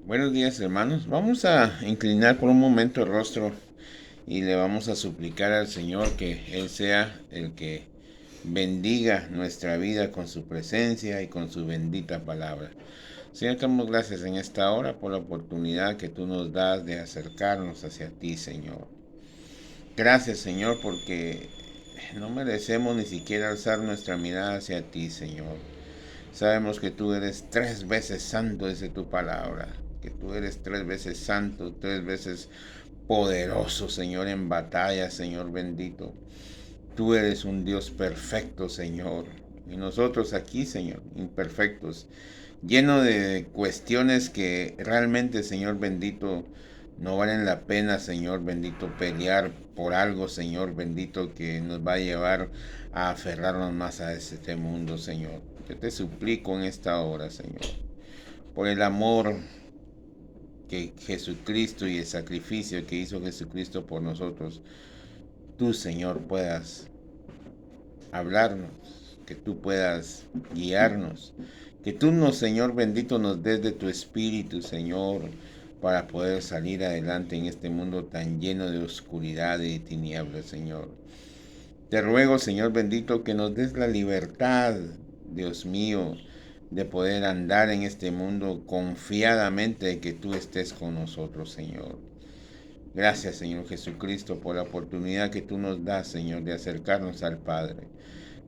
Buenos días, hermanos. Vamos a inclinar por un momento el rostro y le vamos a suplicar al Señor que Él sea el que bendiga nuestra vida con su presencia y con su bendita palabra. Señor, te damos gracias en esta hora por la oportunidad que tú nos das de acercarnos hacia ti, Señor. Gracias, Señor, porque no merecemos ni siquiera alzar nuestra mirada hacia ti, Señor. Sabemos que tú eres 3 veces santo, dice tu palabra. Que tú eres 3 veces santo, 3 veces poderoso, Señor, en batalla, Señor bendito. Tú eres un Dios perfecto, Señor. Y nosotros aquí, Señor, imperfectos, lleno de cuestiones que realmente, Señor bendito, no valen la pena, Señor bendito, pelear por algo, Señor bendito, que nos va a llevar a aferrarnos más a este mundo, Señor. Yo te suplico en esta hora, Señor, por el amor que Jesucristo y el sacrificio que hizo Jesucristo por nosotros, tú, Señor, puedas hablarnos, que tú puedas guiarnos, que tú nos, Señor bendito, nos des de tu espíritu, Señor, para poder salir adelante en este mundo tan lleno de oscuridad y de tinieblas, Señor. Te ruego, Señor bendito, que nos des la libertad, Dios mío, de poder andar en este mundo confiadamente de que tú estés con nosotros, Señor. Gracias, Señor Jesucristo, por la oportunidad que tú nos das, Señor, de acercarnos al Padre.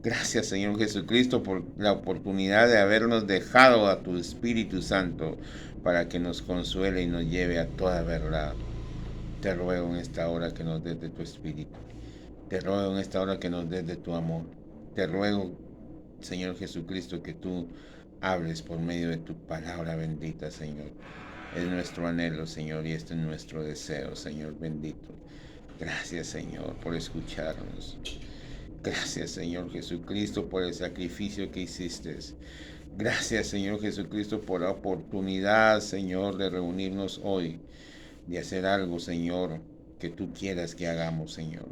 Gracias, Señor Jesucristo, por la oportunidad de habernos dejado a tu Espíritu Santo para que nos consuele y nos lleve a toda verdad. Te ruego en esta hora que nos des de tu Espíritu. Te ruego en esta hora que nos des de tu amor. Te ruego, Señor Jesucristo, que tú hables por medio de tu palabra bendita, Señor. Es nuestro anhelo, Señor, y este es nuestro deseo, Señor bendito. Gracias, Señor, por escucharnos. Gracias, Señor Jesucristo, por el sacrificio que hiciste. Gracias, Señor Jesucristo, por la oportunidad, Señor, de reunirnos hoy, de hacer algo, Señor, que tú quieras que hagamos, Señor.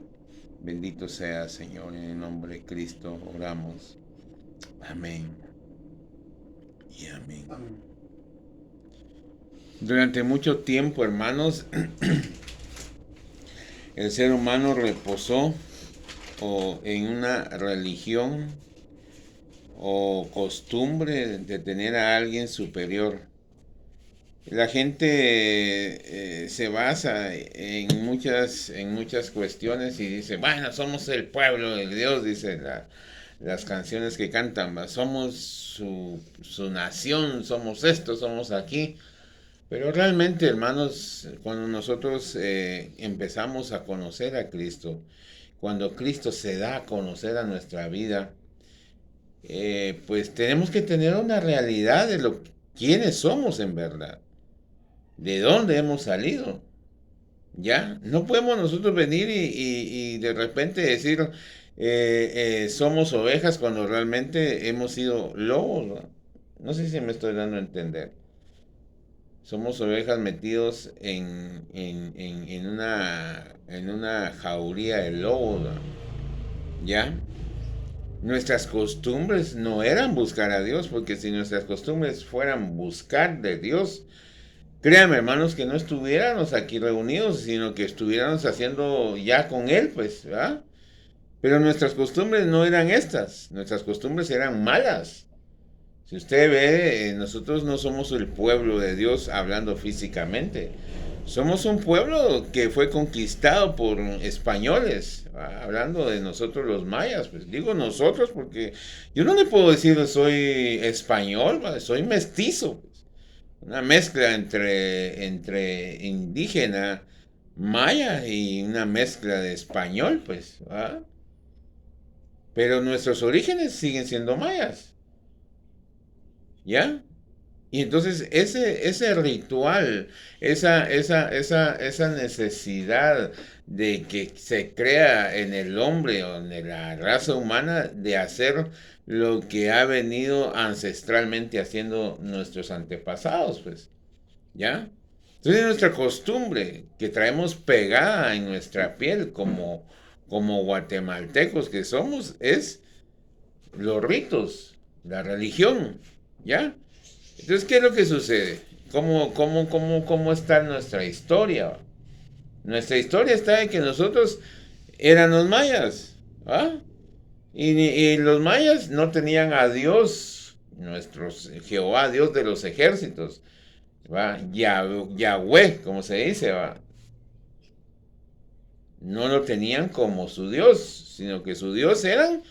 Bendito sea, Señor, en el nombre de Cristo oramos. Amén y amén. Durante mucho tiempo, hermanos, el ser humano reposó o en una religión o costumbre de tener a alguien superior. La gente se basa en muchas cuestiones y dice, bueno, somos el pueblo de Dios, dice las canciones que cantan, ¿va? Somos su nación, somos esto, somos aquí. Pero realmente, hermanos, cuando nosotros empezamos a conocer a Cristo, cuando Cristo se da a conocer a nuestra vida, pues tenemos que tener una realidad de quiénes somos en verdad, de dónde hemos salido. Ya, no podemos nosotros venir y de repente decir somos ovejas cuando realmente hemos sido lobos, ¿no? No sé si me estoy dando a entender. Somos ovejas metidos en una jauría de lobos, ¿no? ¿Ya? Nuestras costumbres no eran buscar a Dios, porque si nuestras costumbres fueran buscar de Dios, créanme, hermanos, que no estuviéramos aquí reunidos, sino que estuviéramos haciendo ya con Él, pues, ¿verdad? Pero nuestras costumbres no eran estas, nuestras costumbres eran malas. Si usted ve, nosotros no somos el pueblo de Dios hablando físicamente. Somos un pueblo que fue conquistado por españoles, hablando de nosotros los mayas, pues digo nosotros porque yo no le puedo decir soy español, soy mestizo, pues. Una mezcla entre indígena, maya y una mezcla de español, pues, ¿va? Pero nuestros orígenes siguen siendo mayas, ¿ya? Y entonces ese ritual, esa necesidad de que se crea en el hombre o en la raza humana de hacer lo que ha venido ancestralmente haciendo nuestros antepasados, pues, ¿ya? Entonces nuestra costumbre que traemos pegada en nuestra piel como guatemaltecos que somos es los ritos, la religión, ¿ya? Entonces, ¿qué es lo que sucede? ¿Cómo está nuestra historia? Nuestra historia está en que nosotros éramos mayas, ¿ah? Y los mayas no tenían a Dios, nuestros Jehová, Dios de los ejércitos, ¿va? Yahweh, como se dice, ¿va? No lo tenían como su Dios, sino que su Dios eran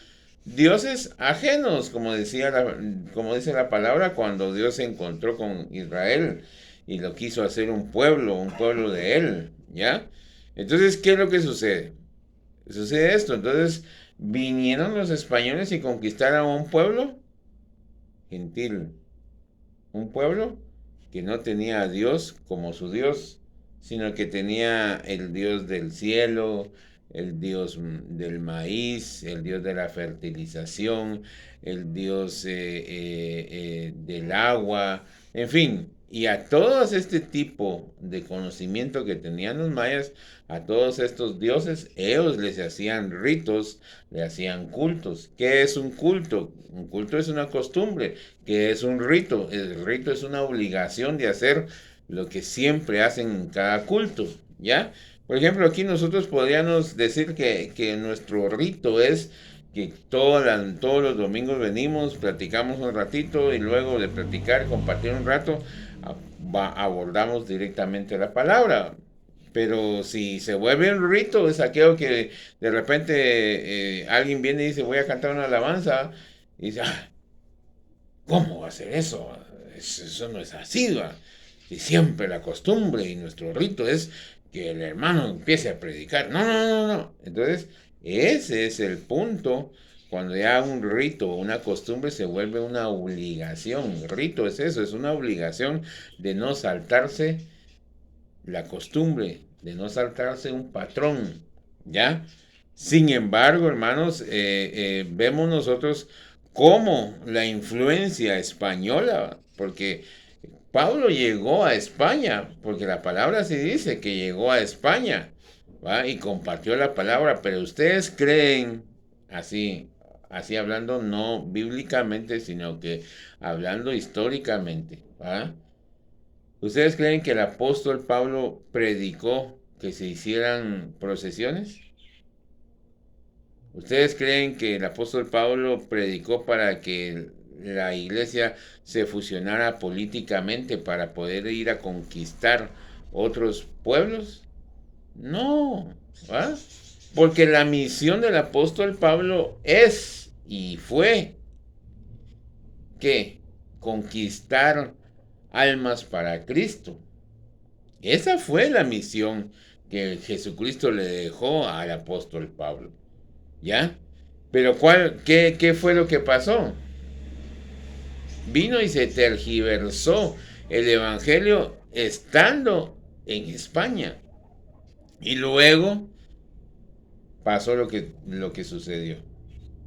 dioses ajenos, como dice la palabra, cuando Dios se encontró con Israel y lo quiso hacer un pueblo de él, ¿ya? Entonces, ¿qué es lo que sucede? Sucede esto, entonces vinieron los españoles y conquistaron a un pueblo gentil, un pueblo que no tenía a Dios como su Dios, sino que tenía el Dios del cielo, el Dios del maíz, el Dios de la fertilización, el Dios del agua, en fin. Y a todos este tipo de conocimiento que tenían los mayas, a todos estos dioses, ellos les hacían ritos, le hacían cultos. ¿Qué es un culto? Un culto es una costumbre. ¿Qué es un rito? El rito es una obligación de hacer lo que siempre hacen en cada culto, ¿ya? Por ejemplo, aquí nosotros podríamos decir que nuestro rito es que todos los domingos venimos, platicamos un ratito y luego de platicar, compartir un rato, abordamos directamente la palabra. Pero si se vuelve un rito, es aquello que de repente alguien viene y dice, voy a cantar una alabanza, y dice, ah, ¿cómo va a ser eso? Eso no es así, ¿va? Y siempre la costumbre y nuestro rito es que el hermano empiece a predicar. No, no, no, no. Entonces, ese es el punto. Cuando ya un rito o una costumbre se vuelve una obligación. Rito es eso, es una obligación de no saltarse la costumbre, de no saltarse un patrón, ¿ya? Sin embargo, hermanos, vemos nosotros cómo la influencia española, porque Pablo llegó a España, porque la palabra sí dice que llegó a España, ¿va? Y compartió la palabra, pero ustedes creen, así, así hablando no bíblicamente, sino que hablando históricamente, ¿va? ¿Ustedes creen que el apóstol Pablo predicó que se hicieran procesiones? ¿Ustedes creen que el apóstol Pablo predicó para que la iglesia se fusionara políticamente para poder ir a conquistar otros pueblos? No, ¿va? Porque la misión del apóstol Pablo es y fue que conquistar almas para Cristo. Esa fue la misión que Jesucristo le dejó al apóstol Pablo. ¿Ya? Pero qué fue lo que pasó? Vino y se tergiversó el evangelio estando en España. Y luego pasó lo que sucedió.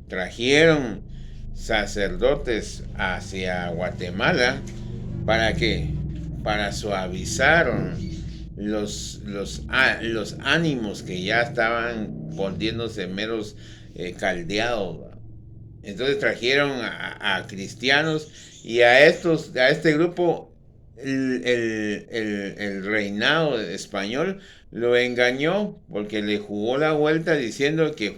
Trajeron sacerdotes hacia Guatemala. ¿Para qué? Para suavizar los ánimos que ya estaban poniéndose meros caldeados. Entonces trajeron a cristianos y a este grupo el reinado español lo engañó porque le jugó la vuelta diciendo que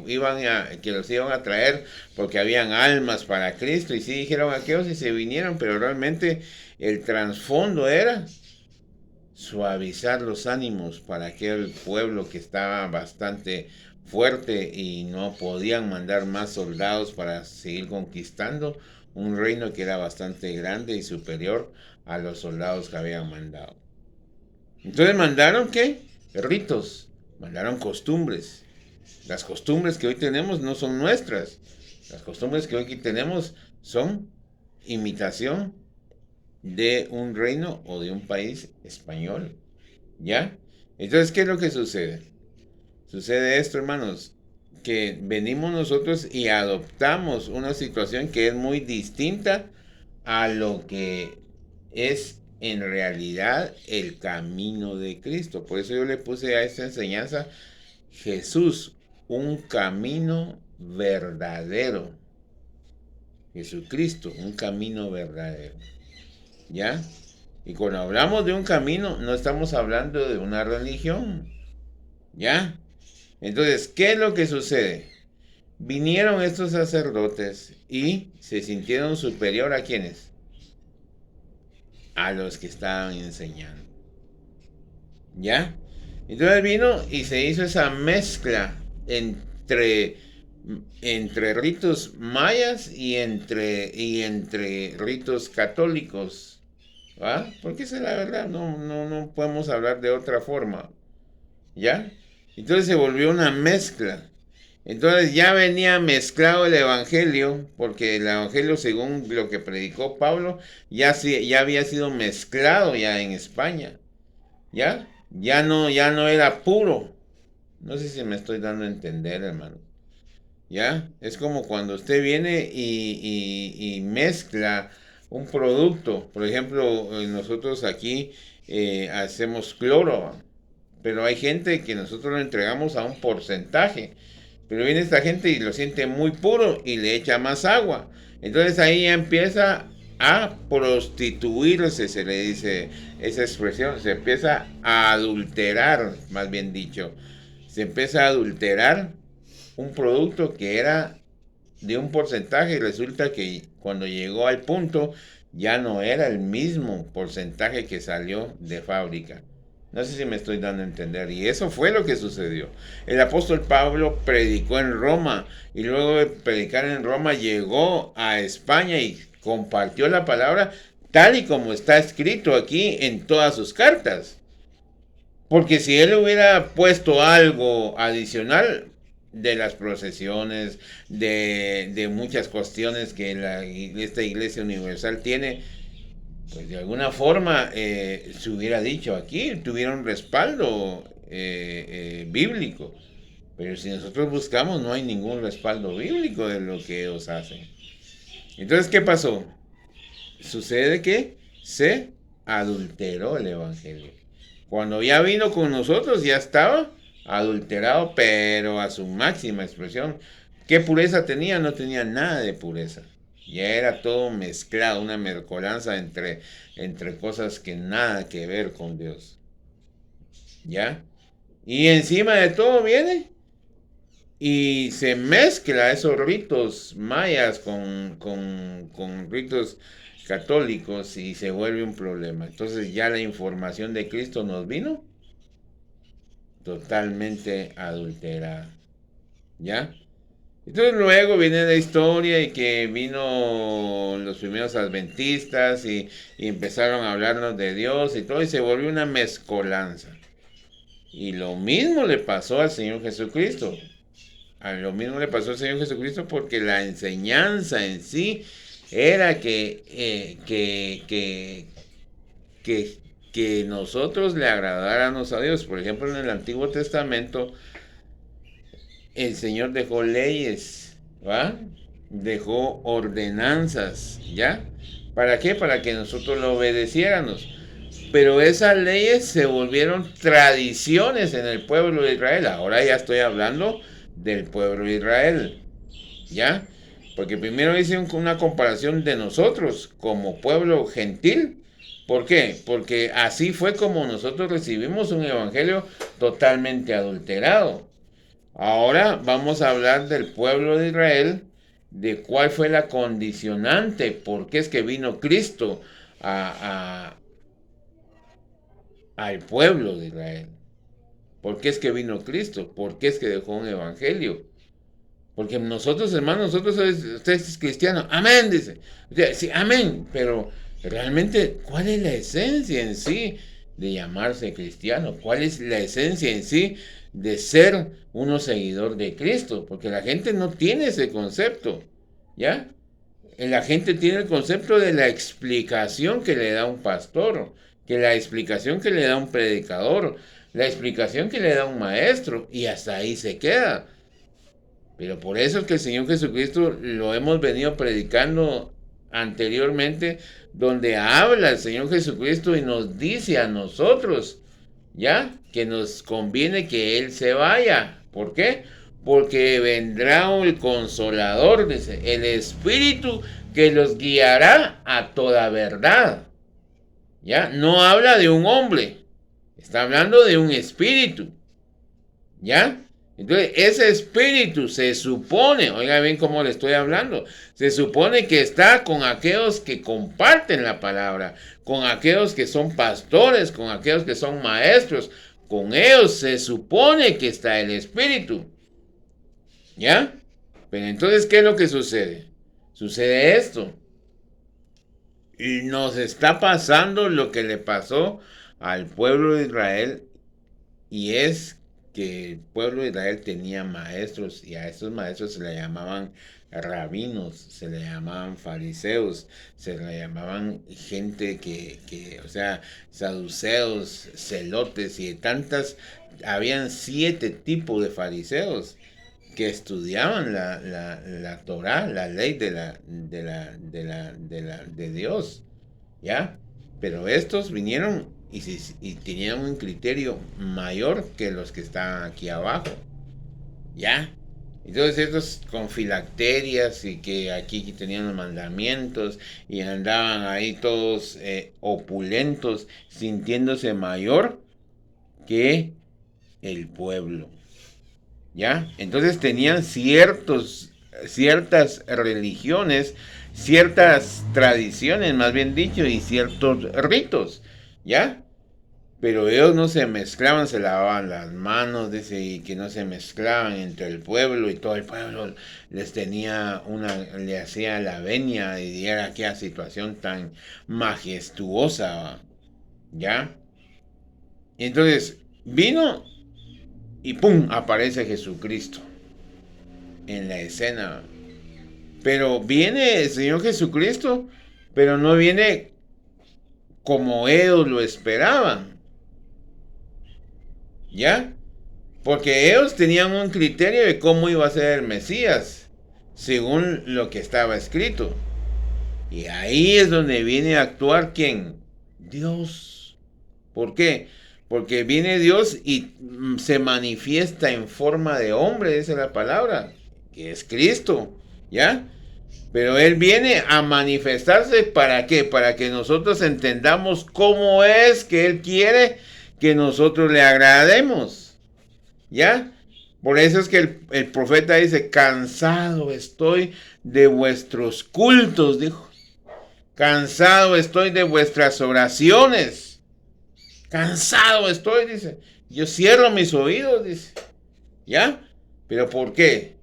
los iban a traer porque habían almas para Cristo, y sí dijeron aquellos y se vinieron, pero realmente el trasfondo era suavizar los ánimos para aquel pueblo que estaba bastante fuerte y no podían mandar más soldados para seguir conquistando un reino que era bastante grande y superior a los soldados que habían mandado. Entonces mandaron ¿qué? Ritos, mandaron costumbres. Las costumbres que hoy tenemos no son nuestras. Las costumbres que hoy tenemos son imitación de un reino o de un país español. ¿Ya? Entonces, ¿qué es lo que sucede? Sucede esto, hermanos, que venimos nosotros y adoptamos una situación que es muy distinta a lo que es en realidad el camino de Cristo. Por eso yo le puse a esta enseñanza Jesús, un camino verdadero. Jesucristo, un camino verdadero. ¿Ya? Y cuando hablamos de un camino, no estamos hablando de una religión. ¿Ya? Entonces, ¿qué es lo que sucede? Vinieron estos sacerdotes y se sintieron superior a quienes, a los que estaban enseñando. ¿Ya? Entonces vino y se hizo esa mezcla entre, entre ritos mayas y entre ritos católicos. ¿Va? Porque esa es la verdad, no podemos hablar de otra forma. ¿Ya? Entonces se volvió una mezcla. Entonces ya venía mezclado el evangelio, porque el evangelio, según lo que predicó Pablo, ya había sido mezclado ya en España. ¿Ya? Ya no era puro. No sé si me estoy dando a entender, hermano. ¿Ya? Es como cuando usted viene y mezcla un producto. Por ejemplo, nosotros aquí hacemos cloro, pero hay gente que nosotros lo entregamos a un porcentaje. Pero viene esta gente y lo siente muy puro y le echa más agua. Entonces ahí ya empieza a prostituirse, se le dice esa expresión. Se empieza a adulterar, más bien dicho. Se empieza a adulterar un producto que era de un porcentaje y resulta que cuando llegó al punto ya no era el mismo porcentaje que salió de fábrica. No sé si me estoy dando a entender. Y eso fue lo que sucedió. El apóstol Pablo predicó en Roma y luego de predicar en Roma llegó a España y compartió la palabra tal y como está escrito aquí en todas sus cartas. Porque si él hubiera puesto algo adicional de las procesiones, de muchas cuestiones que esta iglesia universal tiene, pues de alguna forma se hubiera dicho aquí, tuviera un respaldo bíblico. Pero si nosotros buscamos, no hay ningún respaldo bíblico de lo que ellos hacen. Entonces, ¿qué pasó? Sucede que se adulteró el evangelio. Cuando ya vino con nosotros, ya estaba adulterado, pero a su máxima expresión. ¿Qué pureza tenía? No tenía nada de pureza. Ya era todo mezclado, una mezcolanza entre cosas que nada que ver con Dios. ¿Ya? Y encima de todo viene y se mezcla esos ritos mayas con ritos católicos y se vuelve un problema. Entonces ya la información de Cristo nos vino totalmente adulterada. ¿Ya? Entonces luego viene la historia y que vino los primeros adventistas y empezaron a hablarnos de Dios y todo y se volvió una mezcolanza. Y lo mismo le pasó al Señor Jesucristo. A lo mismo le pasó al Señor Jesucristo porque la enseñanza en sí era que nosotros le agradáramos a Dios. Por ejemplo, en el Antiguo Testamento el Señor dejó leyes, ¿va? Dejó ordenanzas, ¿ya? ¿Para qué? Para que nosotros lo obedeciéramos. Pero esas leyes se volvieron tradiciones en el pueblo de Israel. Ahora ya estoy hablando del pueblo de Israel, ¿ya? Porque primero hice una comparación de nosotros como pueblo gentil. ¿Por qué? Porque así fue como nosotros recibimos un evangelio totalmente adulterado. Ahora vamos a hablar del pueblo de Israel, de cuál fue la condicionante, por qué es que vino Cristo al pueblo de Israel. ¿Por qué es que vino Cristo? ¿Por qué es que dejó un evangelio? Porque nosotros, hermanos, usted es cristiano. Amén, dice. Sí, amén. Pero realmente, ¿cuál es la esencia en sí de llamarse cristiano? ¿Cuál es la esencia en sí de ser uno seguidor de Cristo? Porque la gente no tiene ese concepto, ¿ya? La gente tiene el concepto de la explicación que le da un pastor, que la explicación que le da un predicador, la explicación que le da un maestro, y hasta ahí se queda. Pero por eso es que el Señor Jesucristo lo hemos venido predicando anteriormente, donde habla el Señor Jesucristo y nos dice a nosotros, ¿ya? Que nos conviene que Él se vaya. ¿Por qué? Porque vendrá el Consolador, dice, el Espíritu que los guiará a toda verdad. ¿Ya? No habla de un hombre, está hablando de un espíritu. ¿Ya? Entonces, ese espíritu se supone, oiga bien cómo le estoy hablando, se supone que está con aquellos que comparten la palabra, con aquellos que son pastores, con aquellos que son maestros, con ellos se supone que está el espíritu. ¿Ya? Pero entonces, ¿qué es lo que sucede? Sucede esto. Y nos está pasando lo que le pasó al pueblo de Israel. Y es que el pueblo de Israel tenía maestros y a estos maestros se le llamaban rabinos, se le llamaban fariseos, se le llamaban gente o sea, saduceos, celotes y habían 7 tipos de fariseos que estudiaban la Torá, la ley de Dios, ¿ya? Pero estos vinieron y tenían un criterio mayor que los que estaban aquí abajo, ¿ya? Entonces estos con filacterias y que aquí tenían los mandamientos y andaban ahí todos opulentos, sintiéndose mayor que el pueblo, ¿ya? Entonces tenían ciertas religiones, ciertas tradiciones, más bien dicho, y ciertos ritos, ¿ya? Pero ellos no se mezclaban, se lavaban las manos, dice, y que no se mezclaban entre el pueblo y todo el pueblo le hacía la venia y era aquella situación tan majestuosa, ¿ya? Entonces, vino y ¡pum! Aparece Jesucristo en la escena. Pero viene el Señor Jesucristo, pero no viene como ellos lo esperaban, ¿ya? Porque ellos tenían un criterio de cómo iba a ser el Mesías, según lo que estaba escrito. Y ahí es donde viene a actuar ¿quién? Dios. ¿Por qué? Porque viene Dios y se manifiesta en forma de hombre, dice la palabra, que es Cristo, ¿ya? Pero Él viene a manifestarse ¿para qué? Para que nosotros entendamos cómo es que Él quiere que nosotros le agrademos. ¿Ya? Por eso es que el profeta dice, cansado estoy de vuestros cultos, dijo. Cansado estoy de vuestras oraciones. Cansado estoy, dice. Yo cierro mis oídos, dice. ¿Ya? ¿Pero por qué?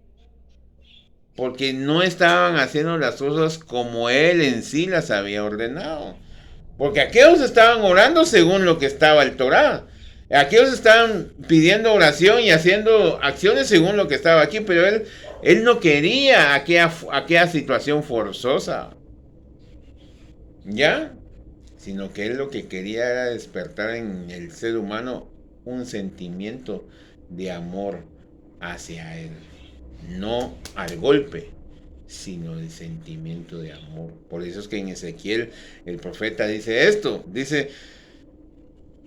Porque no estaban haciendo las cosas como él en sí las había ordenado. Porque aquellos estaban orando según lo que estaba el Torá. Aquellos estaban pidiendo oración y haciendo acciones según lo que estaba aquí, pero él no quería aquella situación forzosa. ¿Ya? Sino que él lo que quería era despertar en el ser humano un sentimiento de amor hacia él. No al golpe, sino el sentimiento de amor. Por eso es que en Ezequiel el profeta dice esto, dice,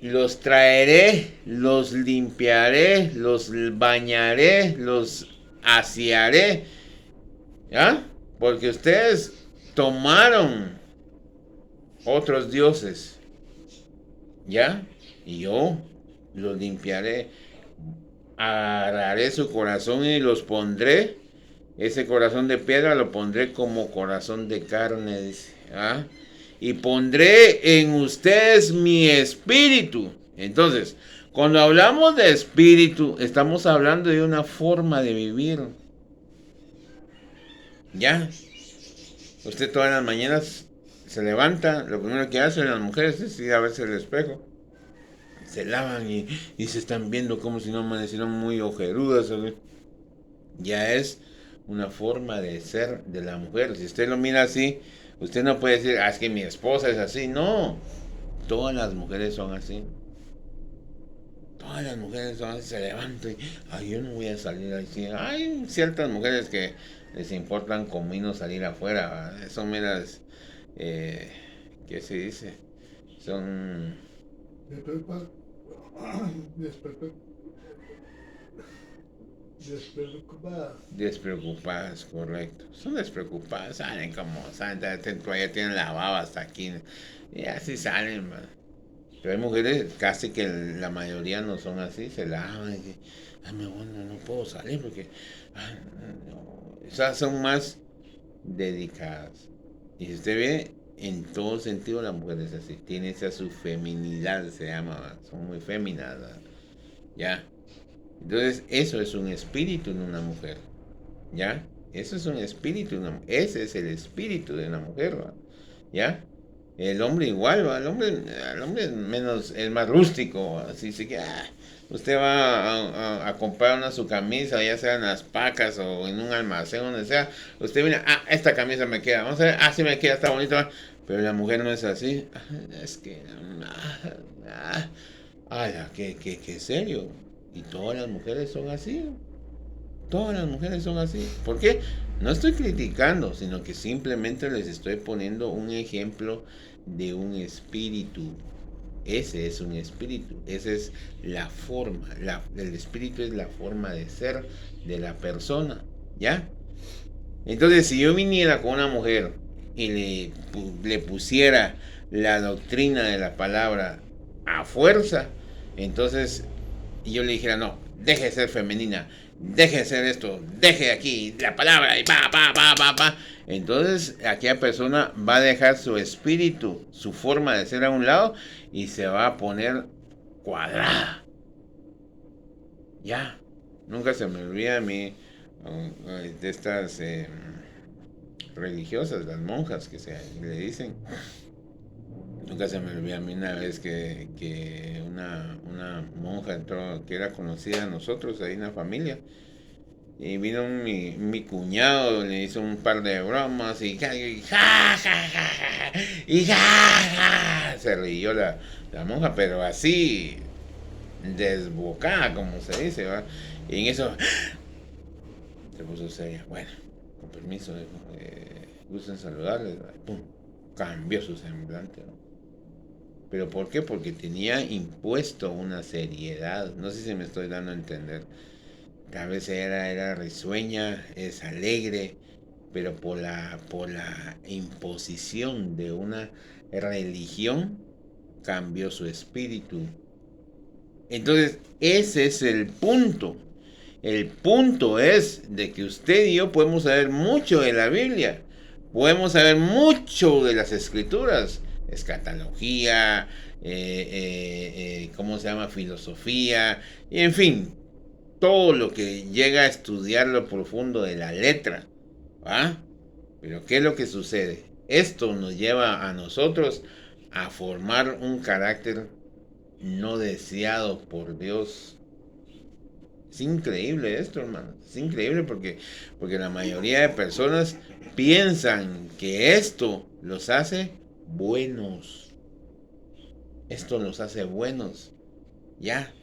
los traeré, los limpiaré, los bañaré, los asearé, ¿ya? Porque ustedes tomaron otros dioses, ¿ya? Y yo los limpiaré, agarraré su corazón y los pondré. Ese corazón de piedra lo pondré como corazón de carne, dice. ¿Ah? Y pondré en ustedes mi espíritu. Entonces, cuando hablamos de espíritu, estamos hablando de una forma de vivir. ¿Ya? Usted todas las mañanas se levanta, lo primero que hacen las mujeres es ir a verse el espejo. Se lavan y se están viendo como si no amanecieran muy ojerudas. ¿Sabes? Ya es una forma de ser de la mujer. Si usted lo mira así, usted no puede decir, es que mi esposa es así. No, todas las mujeres son así. Todas las mujeres son así, se levantan y, yo no voy a salir así. Hay ciertas mujeres que les importan conmigo salir afuera. ¿Verdad? Son meras, eh, ¿qué se dice? Son... Despreocupadas, correcto. Son despreocupadas, salen como santas, todavía tienen la baba hasta aquí. Y así salen, man. Pero hay mujeres, casi que la mayoría no son así, se lavan y que, ay, mi amor, no puedo salir porque, ay, no. O sea, son más dedicadas. Y si usted ve, en todo sentido la mujer es así, tiene esa su feminidad, se llama, ¿va? Son muy féminas, ¿va? Ya. Entonces, eso es un espíritu en una mujer. ¿Ya? Eso es un espíritu, ese es el espíritu de una mujer, ¿va? ¿Ya? El hombre igual, ¿va? El hombre es menos, es más rústico, así que usted va a comprar una su camisa, ya sea en las pacas o en un almacén, donde sea, usted mira, esta camisa me queda, vamos a ver, sí me queda, está bonito, ¿va? Pero la mujer no es así, es que, qué serio, y todas las mujeres son así. Todas las mujeres son así. ¿Por qué? No estoy criticando, sino que simplemente les estoy poniendo un ejemplo de un espíritu. Ese es un espíritu. Esa es la forma. El espíritu es la forma de ser de la persona. ¿Ya? Entonces, si yo viniera con una mujer y le pusiera la doctrina de la palabra a fuerza, entonces yo le dijera, no, deje de ser femenina, deje de ser esto, deje aquí la palabra y pa. Entonces aquella persona va a dejar su espíritu, su forma de ser a un lado y se va a poner cuadrada. Ya, nunca se me olvida a mí de estas religiosas, las monjas que se le dicen. Nunca se me olvida a mí una vez que una monja entró, que era conocida de nosotros ahí en la familia. Y vino mi cuñado, le hizo un par de bromas y se rió la monja, pero así desbocada, como se dice, ¿va? Y en eso se puso seria. Bueno, con permiso, gusten saludarles, ¿va? Pum, cambió su semblante, ¿no? ¿Pero por qué? Porque tenía impuesto una seriedad. No sé si me estoy dando a entender. Tal vez era risueña, es alegre, pero por la imposición de una religión cambió su espíritu. Entonces, ese es el punto. El punto es de que usted y yo podemos saber mucho de la Biblia, podemos saber mucho de las escrituras, escatología, ¿cómo se llama? Filosofía, y en fin, todo lo que llega a estudiar lo profundo de la letra, ¿va? Pero ¿qué es lo que sucede? Esto nos lleva a nosotros a formar un carácter no deseado por Dios. Es increíble esto, hermano. Es increíble porque la mayoría de personas piensan que esto los hace buenos. Esto los hace buenos. Ya.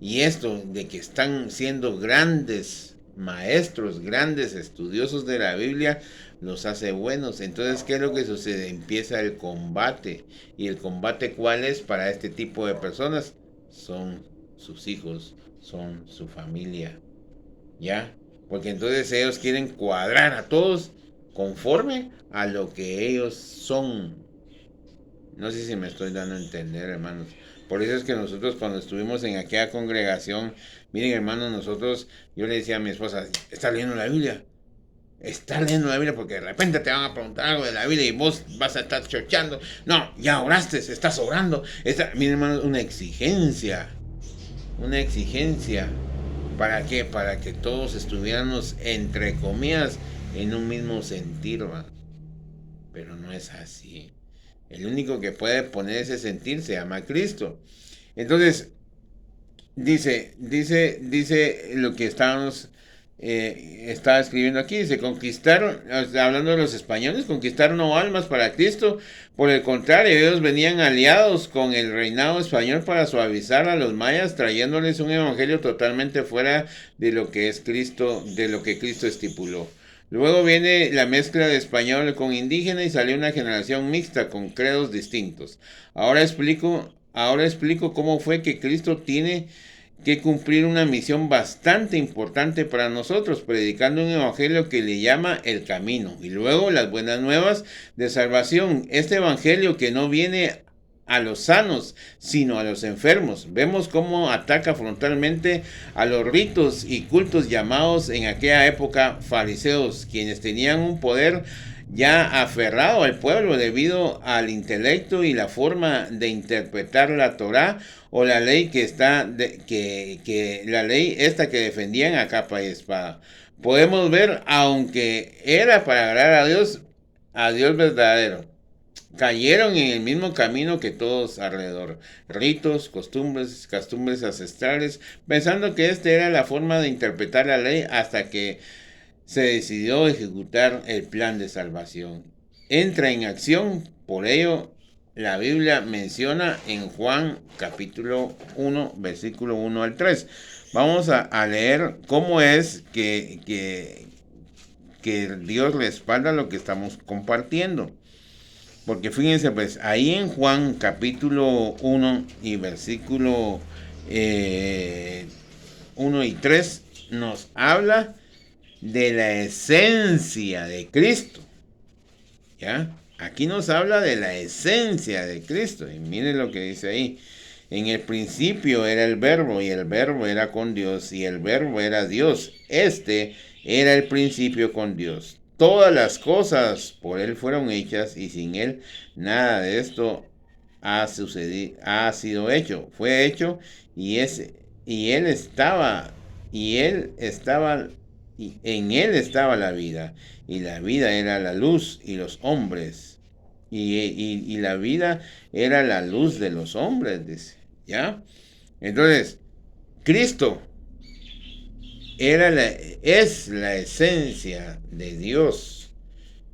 Y esto de que están siendo grandes maestros, grandes estudiosos de la Biblia, los hace buenos. Entonces, ¿qué es lo que sucede? Empieza el combate. ¿Y el combate cuál es para este tipo de personas? Son sus hijos, son su familia. ¿Ya? Porque entonces ellos quieren cuadrar a todos conforme a lo que ellos son. No sé si me estoy dando a entender, hermanos. Por eso es que nosotros cuando estuvimos en aquella congregación, miren, hermanos, yo le decía a mi esposa, ¿estás leyendo la Biblia? Estás leyendo la Biblia porque de repente te van a preguntar algo de la Biblia y vos vas a estar chochando. No, ya oraste, estás orando. Miren, hermanos, una exigencia. Una exigencia. ¿Para qué? Para que todos estuviéramos, entre comillas, en un mismo sentir, ¿va? Pero no es así. El único que puede poner ese sentir se llama Cristo. Entonces, dice lo que estaba escribiendo aquí. Dice, conquistaron, hablando de los españoles, conquistaron no almas para Cristo. Por el contrario, ellos venían aliados con el reinado español para suavizar a los mayas, trayéndoles un evangelio totalmente fuera de lo que es Cristo, de lo que Cristo estipuló. Luego viene la mezcla de español con indígena y salió una generación mixta con credos distintos. Ahora explico cómo fue que Cristo tiene que cumplir una misión bastante importante para nosotros, predicando un evangelio que le llama el camino y luego las buenas nuevas de salvación. Este evangelio que no viene a los sanos, sino a los enfermos. Vemos cómo ataca frontalmente a los ritos y cultos llamados en aquella época fariseos, quienes tenían un poder ya aferrado al pueblo debido al intelecto y la forma de interpretar la Torá o la ley que la ley esta que defendían a capa y espada. Podemos ver, aunque era para agradar a Dios verdadero, cayeron en el mismo camino que todos alrededor, ritos, costumbres ancestrales, pensando que esta era la forma de interpretar la ley hasta que se decidió ejecutar el plan de salvación. Entra en acción, por ello la Biblia menciona en Juan capítulo 1, versículo 1 al 3. Vamos a leer cómo es que Dios respalda lo que estamos compartiendo. Porque fíjense, pues ahí en Juan capítulo 1 y versículo 1 y 3 nos habla de la esencia de Cristo. ¿Ya? Aquí nos habla de la esencia de Cristo. Y miren lo que dice ahí. En el principio era el verbo, y el verbo era con Dios, y el verbo era Dios. Este era el principio con Dios. Todas las cosas por Él fueron hechas, y sin Él nada de esto ha sido hecho. Fue hecho, y Él estaba, y en Él estaba la vida, y la vida era la luz, y los hombres, y la vida era la luz de los hombres, dice, ¿ya? Entonces, Cristo es la esencia de Dios.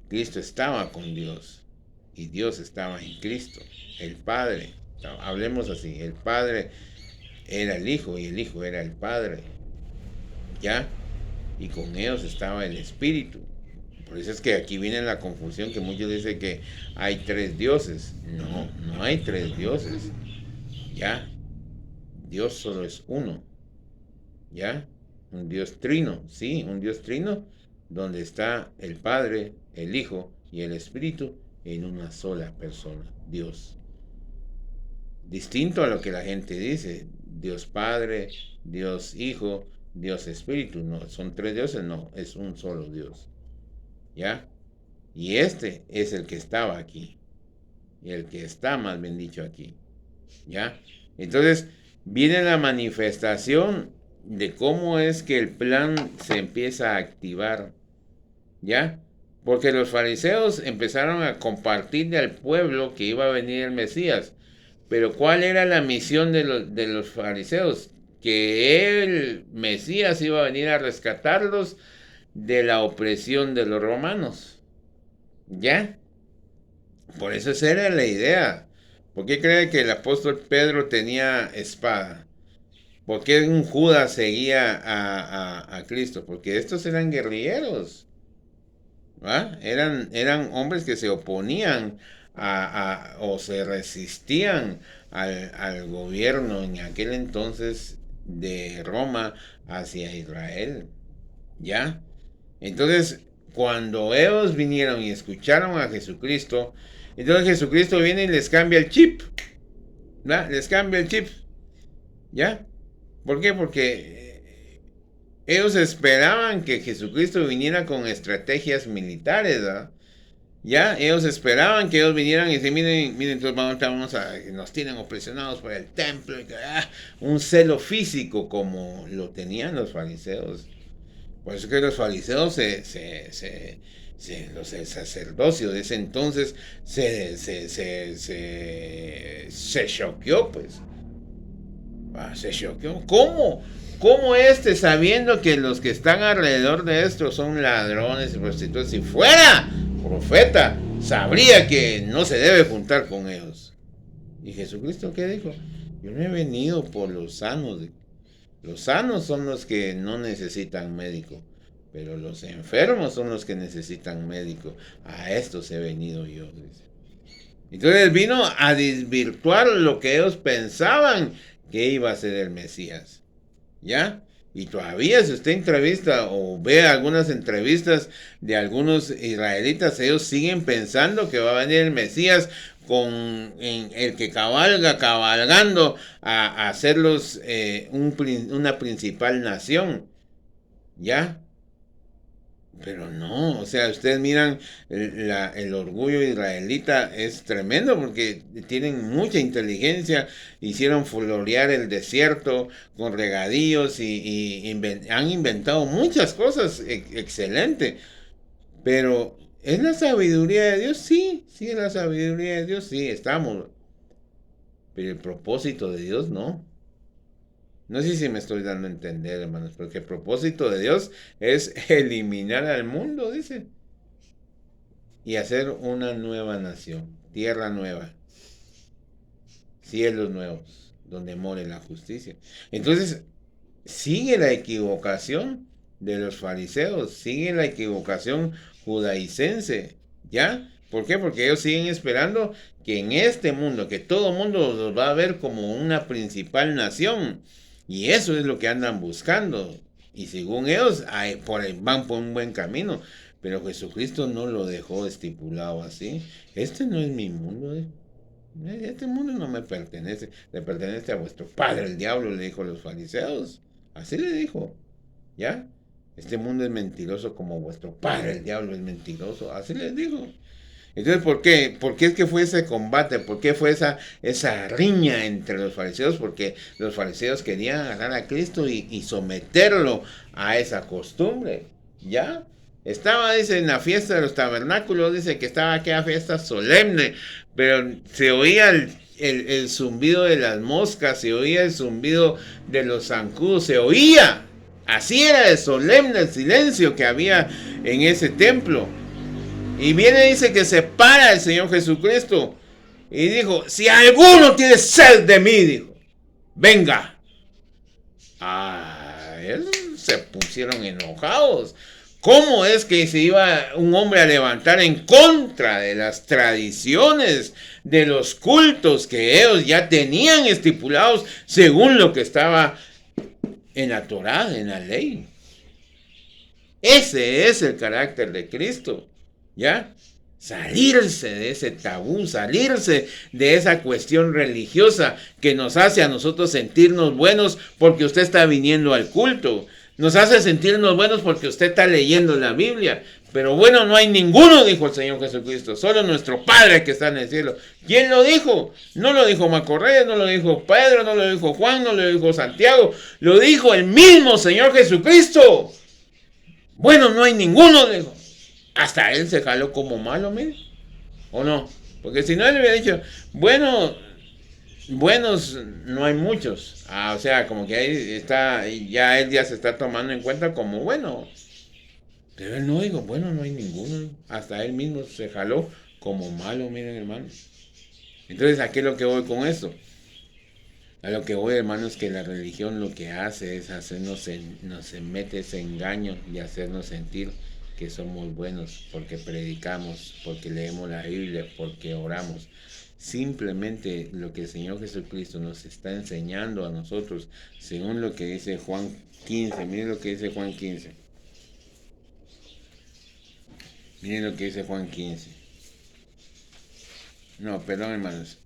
Cristo estaba con Dios, y Dios estaba en Cristo, el Padre. Hablemos así, el Padre era el Hijo, y el Hijo era el Padre, ¿ya? Y con ellos estaba el Espíritu. Por eso es que aquí viene la confusión, que muchos dicen que hay tres dioses. No, no hay tres dioses. ¿Ya? Dios solo es uno. ¿Ya? Un Dios trino, sí, un Dios trino, donde está el Padre, el Hijo y el Espíritu en una sola persona, Dios. Distinto a lo que la gente dice, Dios Padre, Dios Hijo, Dios Espíritu. No, son tres dioses, no, es un solo Dios. ¿Ya? Y este es el que estaba aquí. Y el que está, más bien dicho, aquí. ¿Ya? Entonces, viene la manifestación de cómo es que el plan se empieza a activar. ¿Ya? Porque los fariseos empezaron a compartirle al pueblo que iba a venir el Mesías. Pero ¿cuál era la misión de los fariseos? Que el Mesías iba a venir a rescatarlos de la opresión de los romanos. ¿Ya? Por eso esa era la idea. ¿Por qué cree que el apóstol Pedro tenía espada? ¿Por qué un Judas seguía a Cristo? Porque estos eran guerrilleros. ¿Va? Eran hombres que se oponían o se resistían al gobierno en aquel entonces de Roma hacia Israel. ¿Ya? Entonces, cuando ellos vinieron y escucharon a Jesucristo, entonces Jesucristo viene y les cambia el chip. ¿Ya? Les cambia el chip. ¿Ya? ¿Por qué? Porque ellos esperaban que Jesucristo viniera con estrategias militares, ¿verdad? Ya, ellos esperaban que ellos vinieran y decían, miren, entonces nos tienen opresionados por el templo, un celo físico como lo tenían los fariseos. Por eso que los fariseos el sacerdocio de ese entonces se choqueó, pues. Se choqueó. ¿Cómo? ¿Cómo sabiendo que los que están alrededor de esto son ladrones y prostitutas, si fuera profeta, sabría que no se debe juntar con ellos? ¿Y Jesucristo qué dijo? Yo no he venido por los sanos. Los sanos son los que no necesitan médico, pero los enfermos son los que necesitan médico. A estos he venido yo, dice. Entonces vino a desvirtuar lo que ellos pensaban que iba a ser el Mesías. ¿ya? Y todavía si usted entrevista o ve algunas entrevistas de algunos israelitas, ellos siguen pensando que va a venir el Mesías con el que cabalgando a hacerlos una principal nación, ¿ya? Pero no, o sea, ustedes miran el orgullo israelita es tremendo porque tienen mucha inteligencia, hicieron florear el desierto con regadíos y han inventado muchas cosas excelentes, pero ¿es la sabiduría de Dios? Sí, sí es la sabiduría de Dios, sí, estamos, pero el propósito de Dios no. No sé si me estoy dando a entender, hermanos, porque el propósito de Dios es eliminar al mundo, dice, y hacer una nueva nación, tierra nueva, cielos nuevos, donde more la justicia. Entonces, sigue la equivocación de los fariseos, sigue la equivocación judaicense, ¿ya? ¿Por qué? Porque ellos siguen esperando que en este mundo, que todo mundo los va a ver como una principal nación, y eso es lo que andan buscando, y según ellos van por un buen camino, pero Jesucristo no lo dejó estipulado así. Este no es mi mundo, este mundo no me pertenece, le pertenece a vuestro padre, el diablo, le dijo a los fariseos. Así le dijo, ¿ya? Este mundo es mentiroso como vuestro padre, el diablo, es mentiroso. Así les dijo. Entonces, ¿por qué? ¿Por qué es que fue ese combate? ¿Por qué fue esa riña entre los fariseos? Porque los fariseos querían agarrar a Cristo y someterlo a esa costumbre, ¿ya? Estaba, dice, en la fiesta de los tabernáculos, dice que estaba aquella fiesta solemne, pero se oía el zumbido de las moscas, se oía el zumbido de los zancudos, se oía. Así era de solemne el silencio que había en ese templo. Y viene y dice que se para el Señor Jesucristo. Y dijo, si alguno tiene sed de mí, dijo, venga. Se pusieron enojados. ¿Cómo es que se iba un hombre a levantar en contra de las tradiciones, de los cultos que ellos ya tenían estipulados según lo que estaba en la Torá, en la ley? Ese es el carácter de Cristo, ¿ya? Salirse de ese tabú, salirse de esa cuestión religiosa que nos hace a nosotros sentirnos buenos porque usted está viniendo al culto. Nos hace sentirnos buenos porque usted está leyendo la Biblia. Pero bueno, no hay ninguno, dijo el Señor Jesucristo, solo nuestro Padre que está en el cielo. ¿Quién lo dijo? No lo dijo Macorreyes, no lo dijo Pedro, no lo dijo Juan, no lo dijo Santiago, lo dijo el mismo Señor Jesucristo. Bueno, no hay ninguno, dijo. Hasta él se jaló como malo, mire. ¿O no? Porque si no, él le hubiera dicho, bueno, buenos no hay muchos. O sea, como que ahí está, ya él ya se está tomando en cuenta como bueno. Pero él no dijo, bueno, no hay ninguno. Hasta él mismo se jaló como malo, miren, hermano. Entonces, ¿a qué es lo que voy con esto? A lo que voy, hermano, es que la religión lo que hace es nos mete ese engaño y hacernos sentir que somos buenos porque predicamos, porque leemos la Biblia, porque oramos. Simplemente lo que el Señor Jesucristo nos está enseñando a nosotros, según lo que dice Juan 15. Miren lo que dice Juan 15. Miren lo que dice Juan 15. No, perdón, hermanos.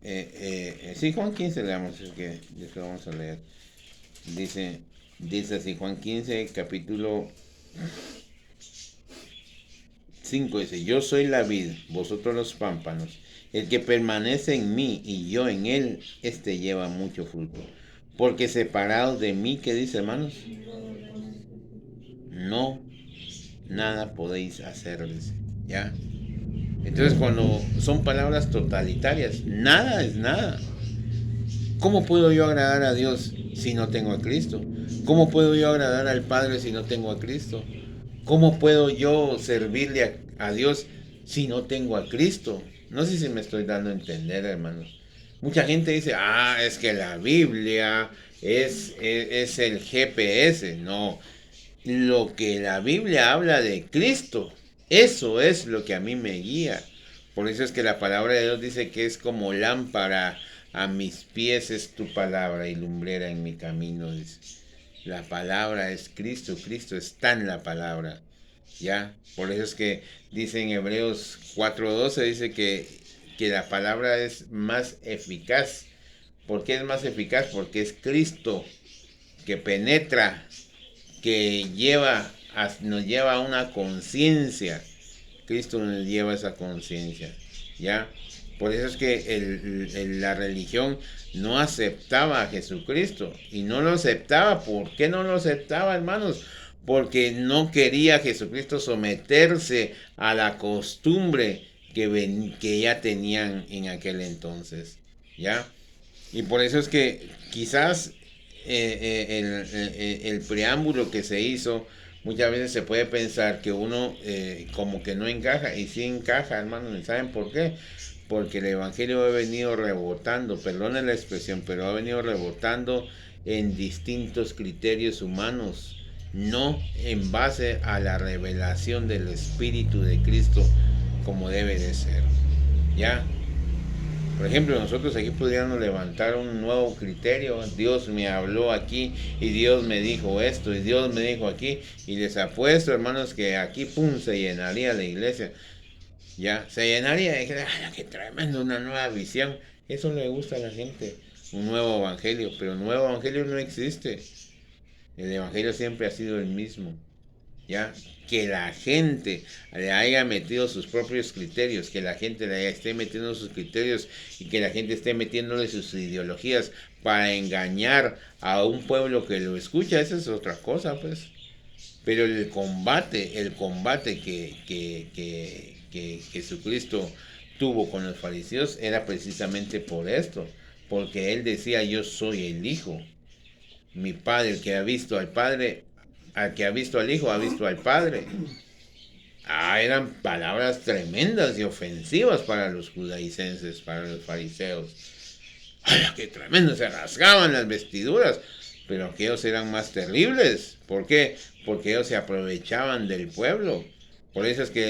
Sí, Juan 15 leamos, es que lo vamos a leer. Dice así, Juan 15, capítulo 5, dice, yo soy la vid, vosotros los pámpanos. El que permanece en mí y yo en él, este lleva mucho fruto. Porque separados de mí, ¿qué dice, hermanos? No, nada podéis hacer, dice, ¿ya? Entonces, cuando son palabras totalitarias, nada es nada. ¿Cómo puedo yo agradar a Dios si no tengo a Cristo? ¿Cómo puedo yo agradar al Padre si no tengo a Cristo? ¿Cómo puedo yo servirle a Dios si no tengo a Cristo? No sé si me estoy dando a entender, hermanos. Mucha gente dice, es que la Biblia es el GPS. No, lo que la Biblia habla de Cristo, eso es lo que a mí me guía. Por eso es que la palabra de Dios dice que es como lámpara a mis pies es tu palabra y lumbrera en mi camino, dice. La palabra es Cristo, Cristo está en la palabra. ¿Ya? Por eso es que dice en Hebreos 4:12, dice que la palabra es más eficaz. ¿Por qué es más eficaz? Porque es Cristo que penetra, que nos lleva a una conciencia. Cristo nos lleva a esa conciencia, ¿ya? Por eso es que la religión no aceptaba a Jesucristo. Y no lo aceptaba. ¿Por qué no lo aceptaba, hermanos? Porque no quería Jesucristo someterse a la costumbre que ya tenían en aquel entonces, ¿ya? Y por eso es que quizás el preámbulo que se hizo, muchas veces se puede pensar que uno como que no encaja, y sí encaja, hermanos. ¿Saben por qué? Porque el Evangelio ha venido rebotando, perdonen la expresión, pero ha venido rebotando en distintos criterios humanos, no en base a la revelación del Espíritu de Cristo como debe de ser, ¿ya? Por ejemplo, nosotros aquí podríamos levantar un nuevo criterio. Dios me habló aquí y Dios me dijo esto y Dios me dijo aquí. Y les apuesto, hermanos, que aquí, pum, se llenaría la iglesia. Ya, se llenaría de gente. ¡Ah, qué tremendo! Una nueva visión. Eso le gusta a la gente. Un nuevo evangelio. Pero un nuevo evangelio no existe. El evangelio siempre ha sido el mismo. ¿Ya? Que la gente le haya metido sus propios criterios, que la gente le esté metiendo sus criterios y que la gente esté metiéndole sus ideologías para engañar a un pueblo que lo escucha, esa es otra cosa, pues. Pero el combate que Jesucristo tuvo con los fariseos era precisamente por esto, porque él decía: yo soy el Hijo, mi Padre, el que ha visto al Padre, al que ha visto al Hijo, ha visto al Padre. Eran palabras tremendas y ofensivas para los judaícenses, para los fariseos. ¡Ay, qué tremendo! Se rasgaban las vestiduras. Pero aquellos eran más terribles. ¿Por qué? Porque ellos se aprovechaban del pueblo. Por eso es que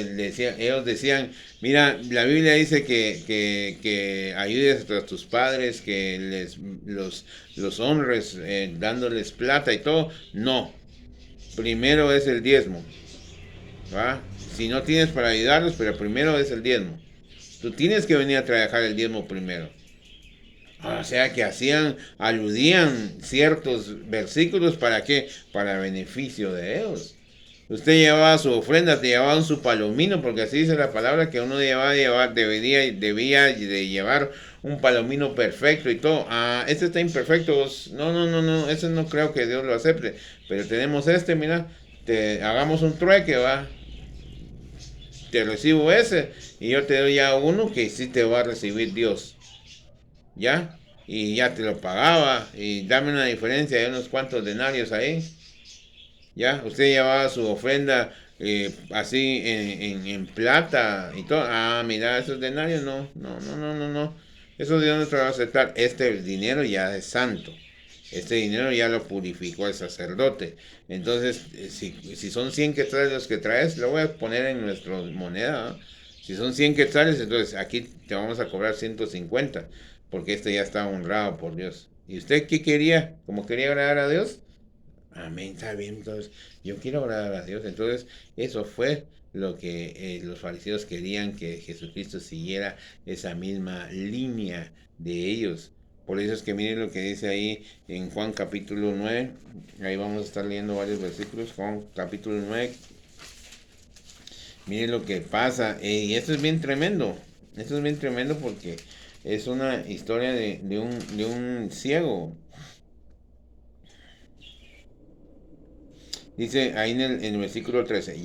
ellos decían: mira, la Biblia dice que ayudes a tus padres, que los honres dándoles plata y todo. No, primero es el diezmo, ¿va? Si no tienes para ayudarlos, pero primero es el diezmo. Tú tienes que venir a trabajar el diezmo primero. O sea que aludían ciertos versículos. ¿Para qué? Para beneficio de ellos. Usted llevaba su ofrenda, te llevaban su palomino, porque así dice la palabra, que uno debía de llevar un palomino perfecto y todo. Este está imperfecto. No, ese no creo que Dios lo acepte. Pero tenemos mira, hagamos un trueque, va. Te recibo ese y yo te doy ya uno que sí te va a recibir Dios. ¿Ya? Y ya te lo pagaba. Y dame una diferencia de unos cuantos denarios ahí. ¿Ya? Usted llevaba su ofrenda así en plata y todo. Mira, esos denarios no. Eso Dios no te va a aceptar. Este dinero ya es santo. Este dinero ya lo purificó el sacerdote. Entonces, si son 100 quetzales los que traes, lo voy a poner en nuestra moneda, ¿no? Si son 100 quetzales, entonces aquí te vamos a cobrar 150, porque este ya está honrado por Dios. ¿Y usted qué quería? ¿Cómo quería agradar a Dios? Amén, está bien. Entonces, yo quiero agradar a Dios. Entonces, eso fue lo que los fariseos querían, que Jesucristo siguiera esa misma línea de ellos. Por eso es que miren lo que dice ahí en Juan capítulo 9. Ahí vamos a estar leyendo varios versículos. Juan capítulo 9. Miren lo que pasa. Y esto es bien tremendo. Esto es bien tremendo porque es una historia de un ciego. Dice ahí en el versículo 13.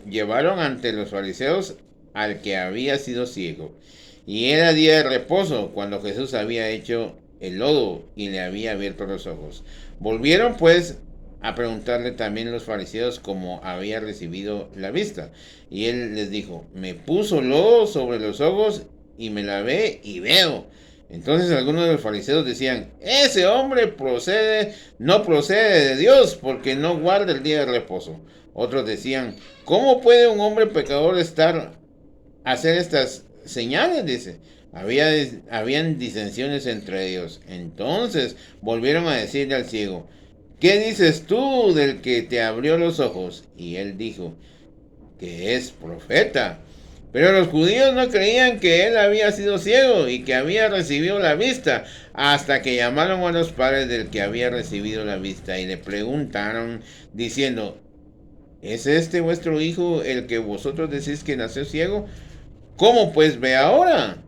Llevaron ante los fariseos al que había sido ciego. Y era día de reposo cuando Jesús había hecho el lodo y le había abierto los ojos. Volvieron pues a preguntarle también los fariseos cómo había recibido la vista. Y él les dijo: me puso lodo sobre los ojos y me lavé y veo. Entonces algunos de los fariseos decían: ese hombre no procede de Dios, porque no guarda el día de reposo. Otros decían: ¿cómo puede un hombre pecador hacer estas señales? Dice. Habían disensiones entre ellos. Entonces volvieron a decirle al ciego: ¿qué dices tú del que te abrió los ojos? Y él dijo, que es profeta. Pero los judíos no creían que él había sido ciego y que había recibido la vista, hasta que llamaron a los padres del que había recibido la vista y le preguntaron, diciendo, ¿es este vuestro hijo el que vosotros decís que nació ciego? ¿Cómo pues ve ahora?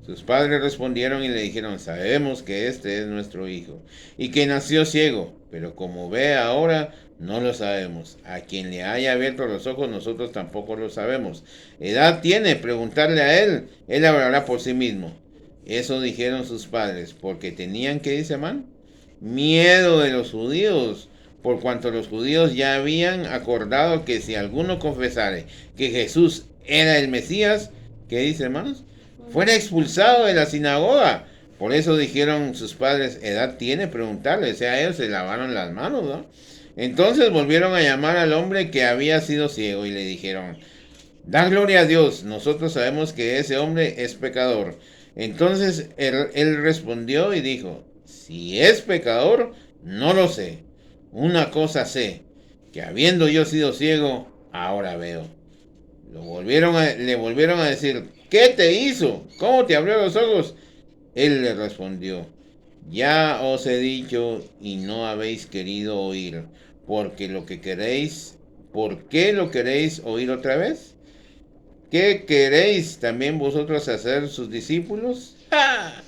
Sus padres respondieron y le dijeron, sabemos que este es nuestro hijo y que nació ciego, pero como ve ahora, no lo sabemos. A quien le haya abierto los ojos, nosotros tampoco lo sabemos. ¿Edad tiene? Preguntarle a él hablará por sí mismo. Eso dijeron sus padres, porque tenían, ¿qué dice man? Miedo de los judíos, por cuanto los judíos ya habían acordado que si alguno confesare que Jesús era el Mesías, ¿qué dice, hermanos? Fuera expulsado de la sinagoga. Por eso dijeron sus padres, ¿edad tiene? Preguntarle. O sea, ellos se lavaron las manos, ¿no? Entonces volvieron a llamar al hombre que había sido ciego y le dijeron, da gloria a Dios, nosotros sabemos que ese hombre es pecador. Entonces él respondió y dijo, si es pecador, no lo sé. Una cosa sé, que habiendo yo sido ciego, ahora veo. Le volvieron a decir, ¿qué te hizo? ¿Cómo te abrió los ojos? Él le respondió, ya os he dicho y no habéis querido oír, porque lo que queréis, ¿por qué lo queréis oír otra vez? ¿Qué queréis también vosotros hacer sus discípulos? ¡Ja!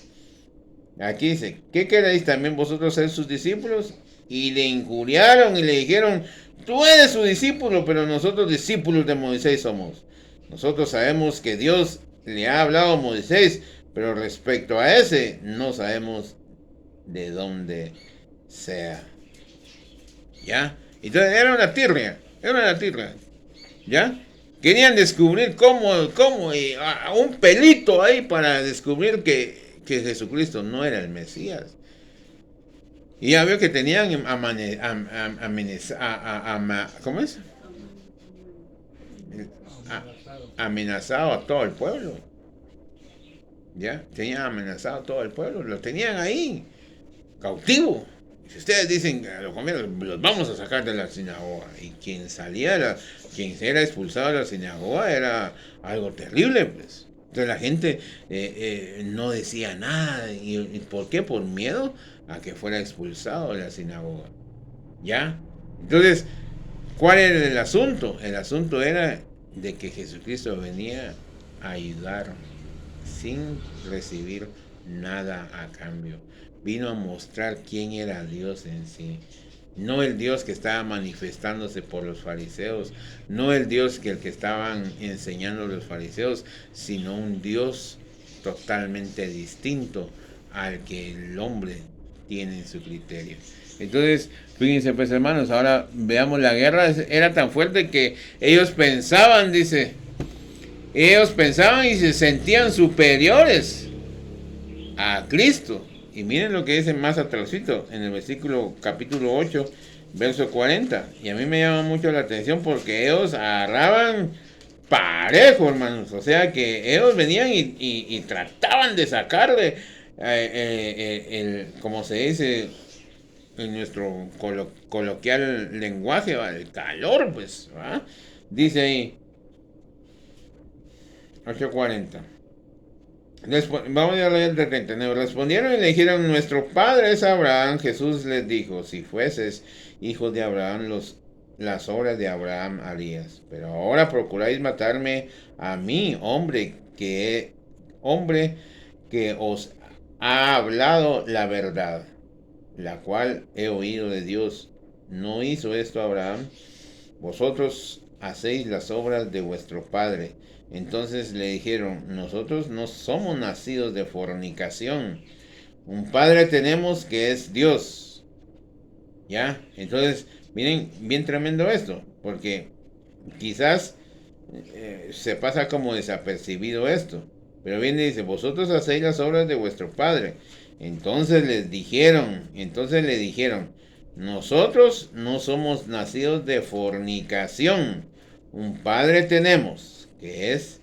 Aquí dice, ¿qué queréis también vosotros ser sus discípulos? Y le injuriaron y le dijeron, tú eres su discípulo, pero nosotros discípulos de Moisés somos. Nosotros sabemos que Dios le ha hablado a Moisés, pero respecto a ese no sabemos de dónde sea. ¿Ya? Entonces era una tirria, ¿ya? Querían descubrir cómo y un pelito ahí para descubrir que Jesucristo no era el Mesías. Y ya veo que tenían ¿cómo es? Amenazado a todo el pueblo. ¿Ya? Tenían amenazado a todo el pueblo. Lo tenían ahí, cautivo. Si ustedes dicen a los comienzos, los vamos a sacar de la sinagoga. Y quien era expulsado de la sinagoga era algo terrible, pues. Entonces la gente no decía nada. ¿Y por qué? Por miedo a que fuera expulsado de la sinagoga. ¿Ya? Entonces, ¿cuál era el asunto? El asunto era de que Jesucristo venía a ayudar sin recibir nada a cambio. Vino a mostrar quién era Dios en sí. No el Dios que estaba manifestándose por los fariseos, no el Dios que estaban enseñando los fariseos, sino un Dios totalmente distinto al que el hombre tiene en su criterio. Entonces, fíjense pues hermanos, ahora veamos, la guerra era tan fuerte que ellos pensaban y se sentían superiores a Cristo. Y miren lo que dice más atrásito en el versículo capítulo 8, verso 40. Y a mí me llama mucho la atención porque ellos agarraban parejo, hermanos. O sea que ellos venían y trataban de sacarle, como se dice en nuestro coloquial lenguaje, el calor, pues. ¿Va? Dice ahí, 8:40. Vamos a leer el 39. Respondieron y le dijeron, nuestro padre es Abraham. Jesús les dijo, si fueses hijos de Abraham, las obras de Abraham harías. Pero ahora procuráis matarme a mí, hombre que os ha hablado la verdad, la cual he oído de Dios. ¿No hizo esto Abraham? Vosotros hacéis las obras de vuestro padre. Entonces le dijeron, nosotros no somos nacidos de fornicación. Un padre tenemos que es Dios. ¿Ya? Entonces, miren, bien tremendo esto, porque quizás se pasa como desapercibido esto. Pero viene y dice, vosotros hacéis las obras de vuestro padre. Entonces le dijeron, nosotros no somos nacidos de fornicación. Un padre tenemos, que es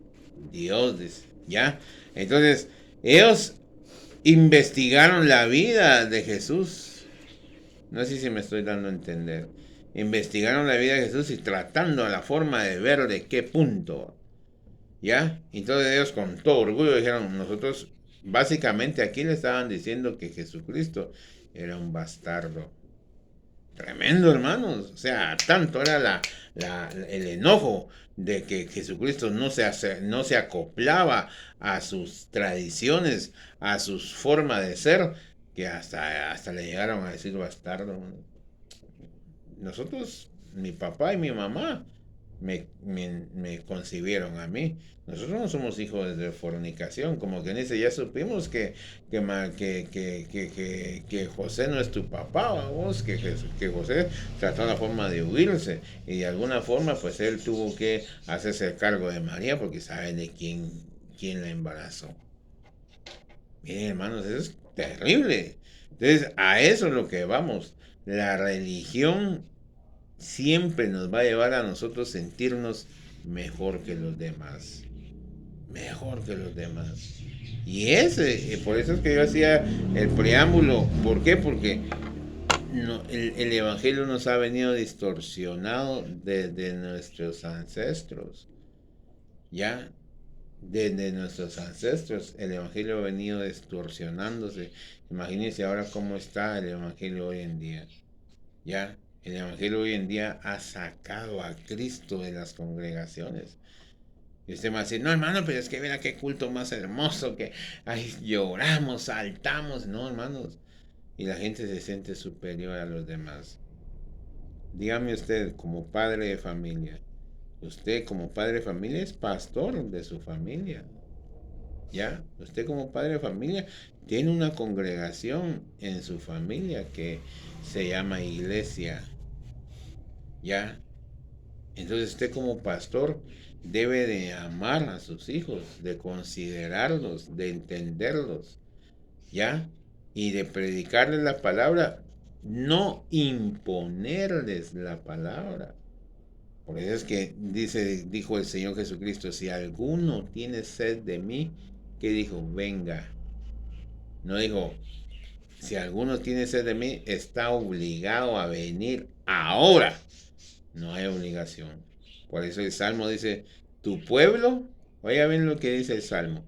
Dios, ¿ya? Entonces, ellos investigaron la vida de Jesús. No sé si me estoy dando a entender. Investigaron la vida de Jesús y tratando la forma de ver de qué punto. ¿Ya? Y todos ellos con todo orgullo dijeron, nosotros básicamente aquí le estaban diciendo que Jesucristo era un bastardo. Tremendo, hermanos. O sea, tanto era el enojo de que Jesucristo no se acoplaba a sus tradiciones, a sus formas de ser, que hasta le llegaron a decir bastardo. Nosotros, mi papá y mi mamá, me concibieron a mí. Nosotros no somos hijos de fornicación, como que dice, ya supimos que José no es tu papá, vos, que José trató la forma de huirse y de alguna forma pues él tuvo que hacerse cargo de María porque sabe de quién la embarazó. Miren, hermanos, eso es terrible. Entonces, a eso es lo que vamos. La religión siempre nos va a llevar a nosotros sentirnos mejor que los demás. Mejor que los demás. Y por eso es que yo hacía el preámbulo. ¿Por qué? Porque el Evangelio nos ha venido distorsionado desde nuestros ancestros. Ya, desde nuestros ancestros, el Evangelio ha venido distorsionándose. Imagínense ahora cómo está el Evangelio hoy en día. Ya, el Evangelio hoy en día ha sacado a Cristo de las congregaciones. Y usted me va a decir, no hermano, pero es que mira qué culto más hermoso, que ay, lloramos, saltamos. No, hermanos. Y la gente se siente superior a los demás. Dígame usted, como padre de familia, usted como padre de familia es pastor de su familia. ¿Ya? Usted como padre de familia tiene una congregación en su familia que se llama iglesia. ¿Ya? Entonces usted como pastor debe de amar a sus hijos, de considerarlos, de entenderlos, ¿ya? Y de predicarles la palabra, no imponerles la palabra. Por eso es que dijo el Señor Jesucristo, si alguno tiene sed de mí, ¿qué dijo? Venga. No dijo, si alguno tiene sed de mí, está obligado a venir ahora. No hay obligación. Por eso el Salmo dice, tu pueblo, oiga bien lo que dice el Salmo,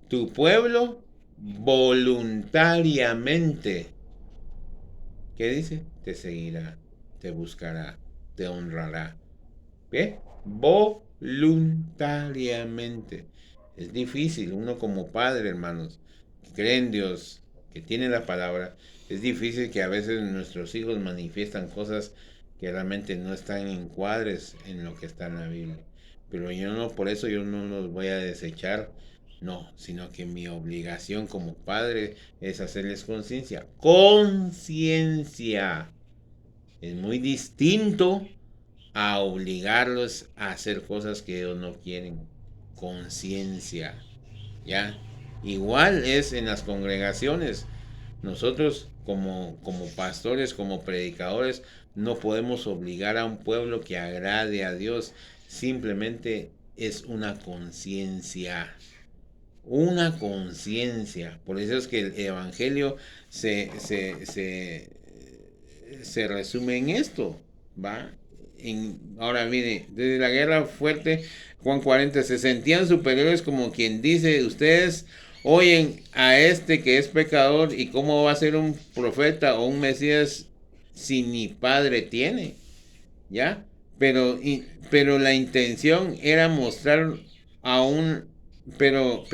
tu pueblo voluntariamente, ¿qué dice? Te seguirá, te buscará, te honrará. ¿Qué? Voluntariamente. Es difícil, uno como padre, hermanos, que cree en Dios, que tiene la palabra, es difícil que a veces nuestros hijos manifiestan cosas que realmente no están en cuadres en lo que está en la Biblia. Pero yo no, por eso yo no los voy a desechar, no, sino que mi obligación como padre es hacerles conciencia. Conciencia. Es muy distinto a obligarlos a hacer cosas que ellos no quieren. Conciencia. ¿Ya? Igual es en las congregaciones. Nosotros como pastores, como predicadores, no podemos obligar a un pueblo que agrade a Dios. Simplemente es una conciencia. Una conciencia. Por eso es que el Evangelio se resume en esto. ¿Va? Ahora mire, desde la guerra fuerte, Juan 40, se sentían superiores como quien dice, ustedes oyen a este que es pecador y cómo va a ser un profeta o un Mesías si ni padre tiene, ¿ya? Pero la intención era mostrar a un, pero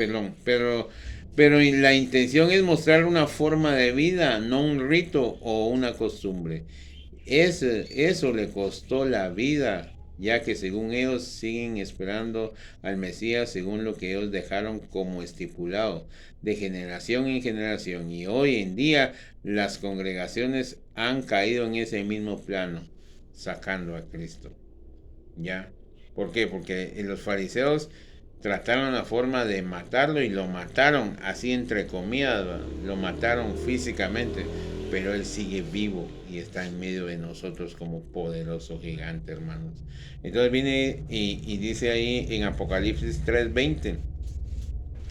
la intención es mostrar una forma de vida, no un rito o una costumbre. Eso le costó la vida, ya que según ellos siguen esperando al Mesías según lo que ellos dejaron como estipulado, de generación en generación. Y hoy en día las congregaciones han caído en ese mismo plano, sacando a Cristo. ¿Ya? ¿Por qué? Porque los fariseos trataron la forma de matarlo y lo mataron, así entre comillas, lo mataron físicamente, pero él sigue vivo y está en medio de nosotros como poderoso gigante, hermanos. Entonces viene y dice ahí en Apocalipsis 3:20,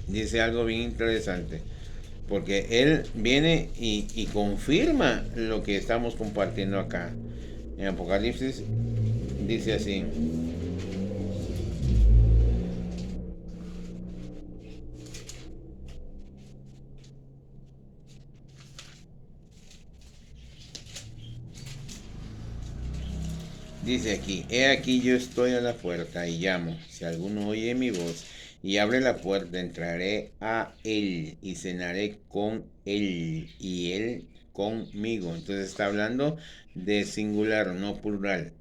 dice algo bien interesante. porque Él viene y confirma lo que estamos compartiendo acá. En Apocalipsis dice así. Dice aquí, he aquí yo estoy a la puerta y llamo. Si alguno oye mi voz y abre la puerta, entraré a él y cenaré con él y él conmigo. Entonces está hablando de singular, no plural.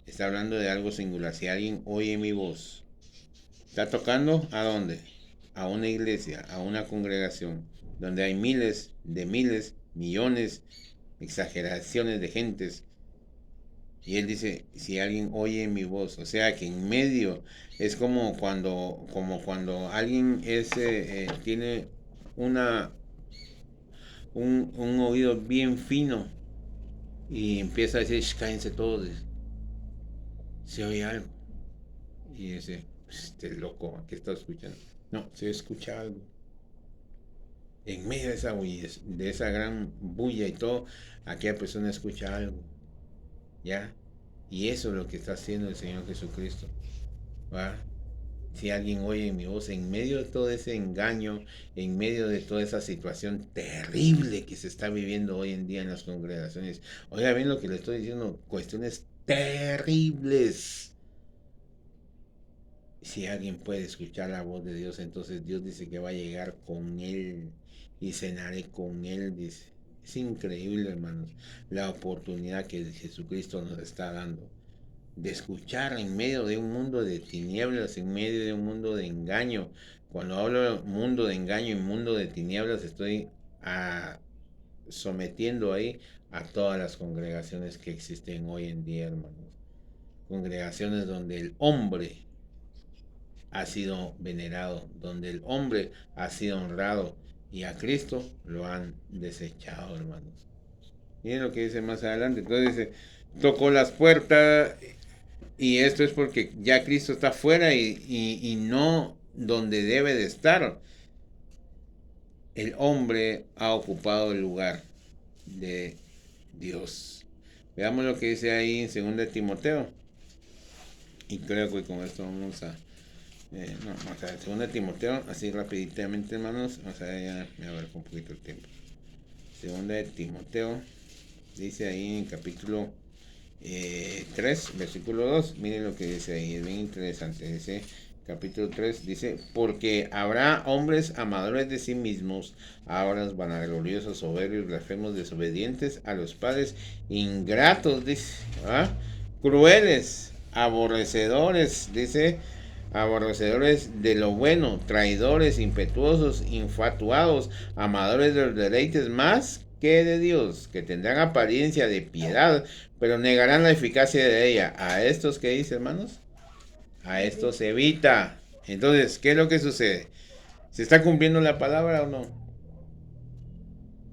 Está hablando de algo singular. Si alguien oye mi voz, está tocando ¿a dónde? A una iglesia, a una congregación, donde hay miles, millones, exageraciones de gentes. Y él dice, si alguien oye mi voz, o sea que en medio es como cuando alguien tiene una, un oído bien fino y empieza a decir, "Shh, cállense todos, se oye algo". Y dice, este loco, ¿qué está escuchando? No, se escucha algo. En medio de de esa gran bulla y todo, aquella persona escucha algo, ¿ya? Y eso es lo que está haciendo el Señor Jesucristo, ¿va? Si alguien oye mi voz en medio de todo ese engaño, en medio de toda esa situación terrible que se está viviendo hoy en día en las congregaciones, oiga bien lo que le estoy diciendo, cuestiones terribles. Si alguien puede escuchar la voz de Dios, entonces Dios dice que va a llegar con Él y cenaré con Él, dice. Es increíble, hermanos, la oportunidad que Jesucristo nos está dando de escuchar en medio de un mundo de tinieblas, en medio de un mundo de engaño. Cuando hablo de mundo de engaño y mundo de tinieblas, estoy sometiendo ahí a todas las congregaciones que existen hoy en día, hermanos. Congregaciones donde el hombre ha sido venerado, donde el hombre ha sido honrado y a Cristo lo han desechado, hermanos. Miren lo que dice más adelante. Entonces dice, tocó las puertas. Y esto es porque ya Cristo está fuera y no donde debe de estar. El hombre ha ocupado el lugar de Dios. Veamos lo que dice ahí en 2 Timoteo. Y creo que con esto vamos a... vamos a ver, 2 Timoteo, así rapiditamente, hermanos. Vamos a ver, ya me abarca un poquito el tiempo. 2 Timoteo, dice ahí en capítulo 3, versículo 2, miren lo que dice ahí, es bien interesante. Dice, capítulo 3, dice, porque habrá hombres amadores de sí mismos, ahora vanagloriosos, soberbios, blasfemos, desobedientes a los padres, ingratos, dice, ¿ah? Crueles, aborrecedores, dice, aborrecedores de lo bueno, traidores, impetuosos, infatuados, amadores de los deleites más que de Dios, que tendrán apariencia de piedad, pero negarán la eficacia de ella. A estos, ¿qué dice, hermanos? A estos se evita. Entonces, ¿qué es lo que sucede? ¿Se está cumpliendo la palabra o no?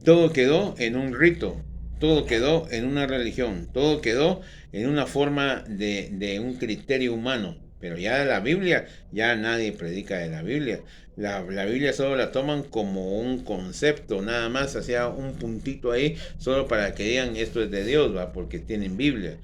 Todo quedó en un rito, todo quedó en una religión, todo quedó en una forma de un criterio humano. Pero ya la Biblia, ya nadie predica de la Biblia. La Biblia solo la toman como un concepto, nada más, hacía un puntito ahí, solo para que digan esto es de Dios, ¿va? Porque tienen Biblia.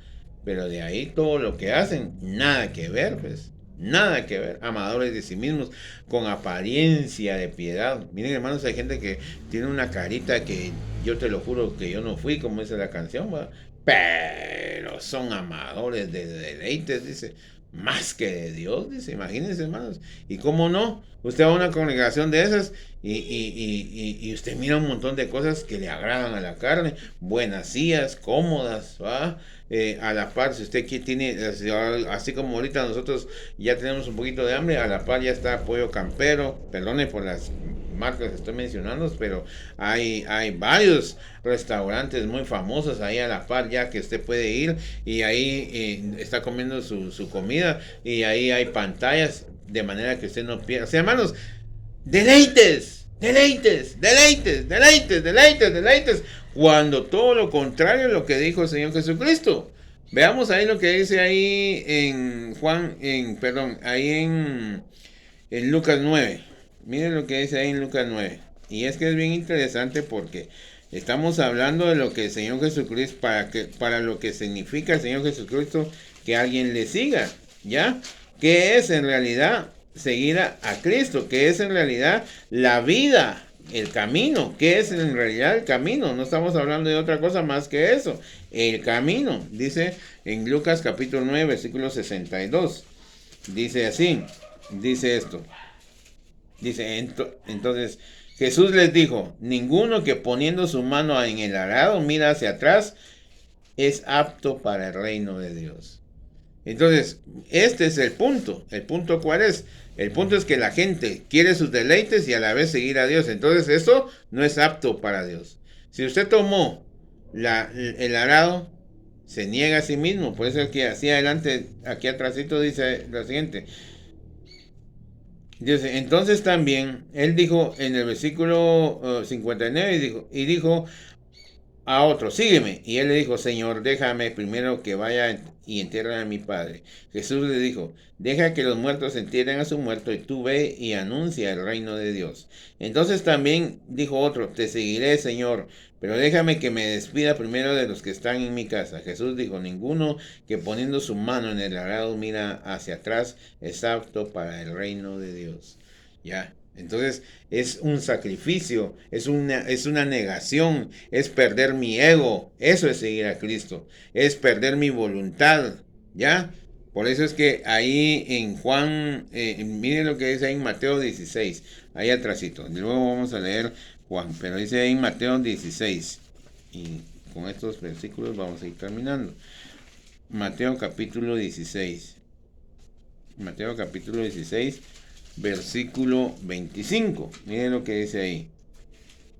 Pero de ahí todo lo que hacen, nada que ver, pues. Nada que ver, amadores de sí mismos, con apariencia de piedad. Miren, hermanos, hay gente que tiene una carita que yo te lo juro que yo no fui, como dice la canción, ¿va? Pero son amadores de deleites, dice, más que de Dios, dice, imagínense, hermanos. Y cómo no, usted va a una congregación de esas y usted mira un montón de cosas que le agradan a la carne, buenas sillas, cómodas, ¿va? A la par, si usted tiene, así como ahorita nosotros ya tenemos un poquito de hambre, a la par ya está Pollo Campero, perdone por las marcas que estoy mencionando, pero hay varios restaurantes muy famosos ahí a la par ya que usted puede ir y ahí está comiendo su comida y ahí hay pantallas de manera que usted no pierda. O sea, hermanos, deleites, deleites, deleites, deleites, deleites, deleites, cuando todo lo contrario es lo que dijo el Señor Jesucristo. Veamos ahí lo que dice ahí en ahí en Lucas 9. Miren lo que dice ahí en Lucas 9. Y es que es bien interesante porque estamos hablando de lo que el Señor Jesucristo, para lo que significa el Señor Jesucristo que alguien le siga, ¿ya? ¿Qué es en realidad seguir a Cristo? ¿Qué es en realidad la vida? El camino, ¿qué es en realidad el camino? No estamos hablando de otra cosa más que eso. El camino, dice en Lucas capítulo 9, versículo 62. Dice así, dice esto. Dice, entonces Jesús les dijo, ninguno que poniendo su mano en el arado mira hacia atrás es apto para el reino de Dios. Entonces, este es el punto. ¿El punto cuál es? El punto es que la gente quiere sus deleites y a la vez seguir a Dios. Entonces, eso no es apto para Dios. Si usted tomó el arado, se niega a sí mismo. Por eso es que así adelante, aquí atrásito dice lo siguiente. Dice, entonces también, él dijo en el versículo 59, y dijo a otro, sígueme. Y él le dijo, Señor, déjame primero que vaya y entierren a mi padre. Jesús le dijo, deja que los muertos entierren a su muerto y tú ve y anuncia el reino de Dios. Entonces también dijo otro, te seguiré, Señor, pero déjame que me despida primero de los que están en mi casa. Jesús dijo, ninguno que poniendo su mano en el arado mira hacia atrás es apto para el reino de Dios. Ya. Entonces es un sacrificio, es una negación, es perder mi ego, eso es seguir a Cristo, es perder mi voluntad, ¿ya? Por eso es que ahí en Juan, miren lo que dice ahí en Mateo 16, ahí atrásito, luego vamos a leer Juan, pero dice ahí en Mateo 16, y con estos versículos vamos a ir terminando. Mateo capítulo 16, Mateo capítulo 16, versículo 25. Miren lo que dice ahí.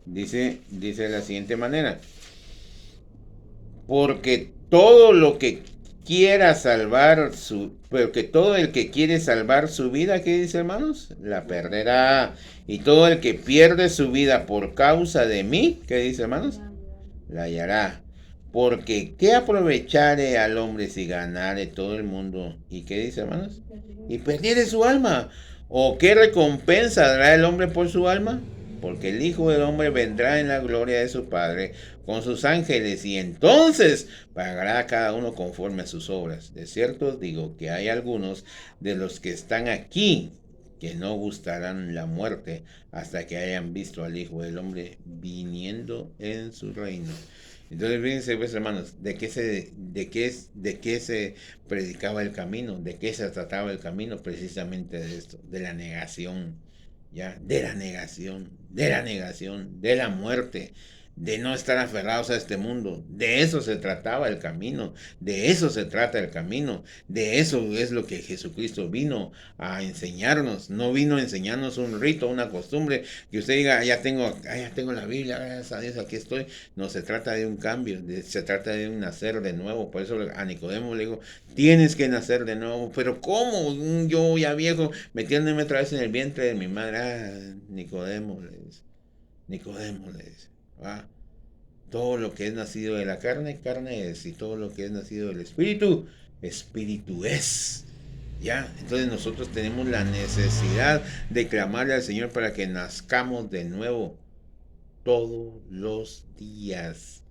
Dice de la siguiente manera. Porque todo lo que quiera salvar porque todo el que quiere salvar su vida, ¿qué dice, hermanos? La perderá. Y todo el que pierde su vida por causa de mí, ¿qué dice, hermanos? La hallará. Porque ¿qué aprovecharé al hombre si ganare todo el mundo? ¿Y qué dice, hermanos? Y perdiere su alma. ¿O qué recompensa dará el hombre por su alma? Porque el Hijo del Hombre vendrá en la gloria de su Padre con sus ángeles y entonces pagará a cada uno conforme a sus obras. De cierto os digo que hay algunos de los que están aquí que no gustarán la muerte hasta que hayan visto al Hijo del Hombre viniendo en su reino. Entonces, fíjense, pues, hermanos, de qué se predicaba el camino, de qué se trataba el camino, precisamente de esto, de la negación, ya, de la negación, de la muerte, de no estar aferrados a este mundo. De eso se trataba el camino, de eso se trata el camino, de eso es lo que Jesucristo vino a enseñarnos. No vino a enseñarnos un rito, una costumbre, que usted diga, ya tengo la Biblia, gracias a Dios, aquí estoy. No, se trata de un cambio, se trata de un nacer de nuevo. Por eso a Nicodemo le digo, tienes que nacer de nuevo. Pero ¿cómo? Yo ya viejo, metiéndome otra vez en el vientre de mi madre. Nicodemo le dice. Todo lo que es nacido de la carne, carne es, y todo lo que es nacido del espíritu, espíritu es. Ya, entonces nosotros tenemos la necesidad de clamarle al Señor para que nazcamos de nuevo todos los días.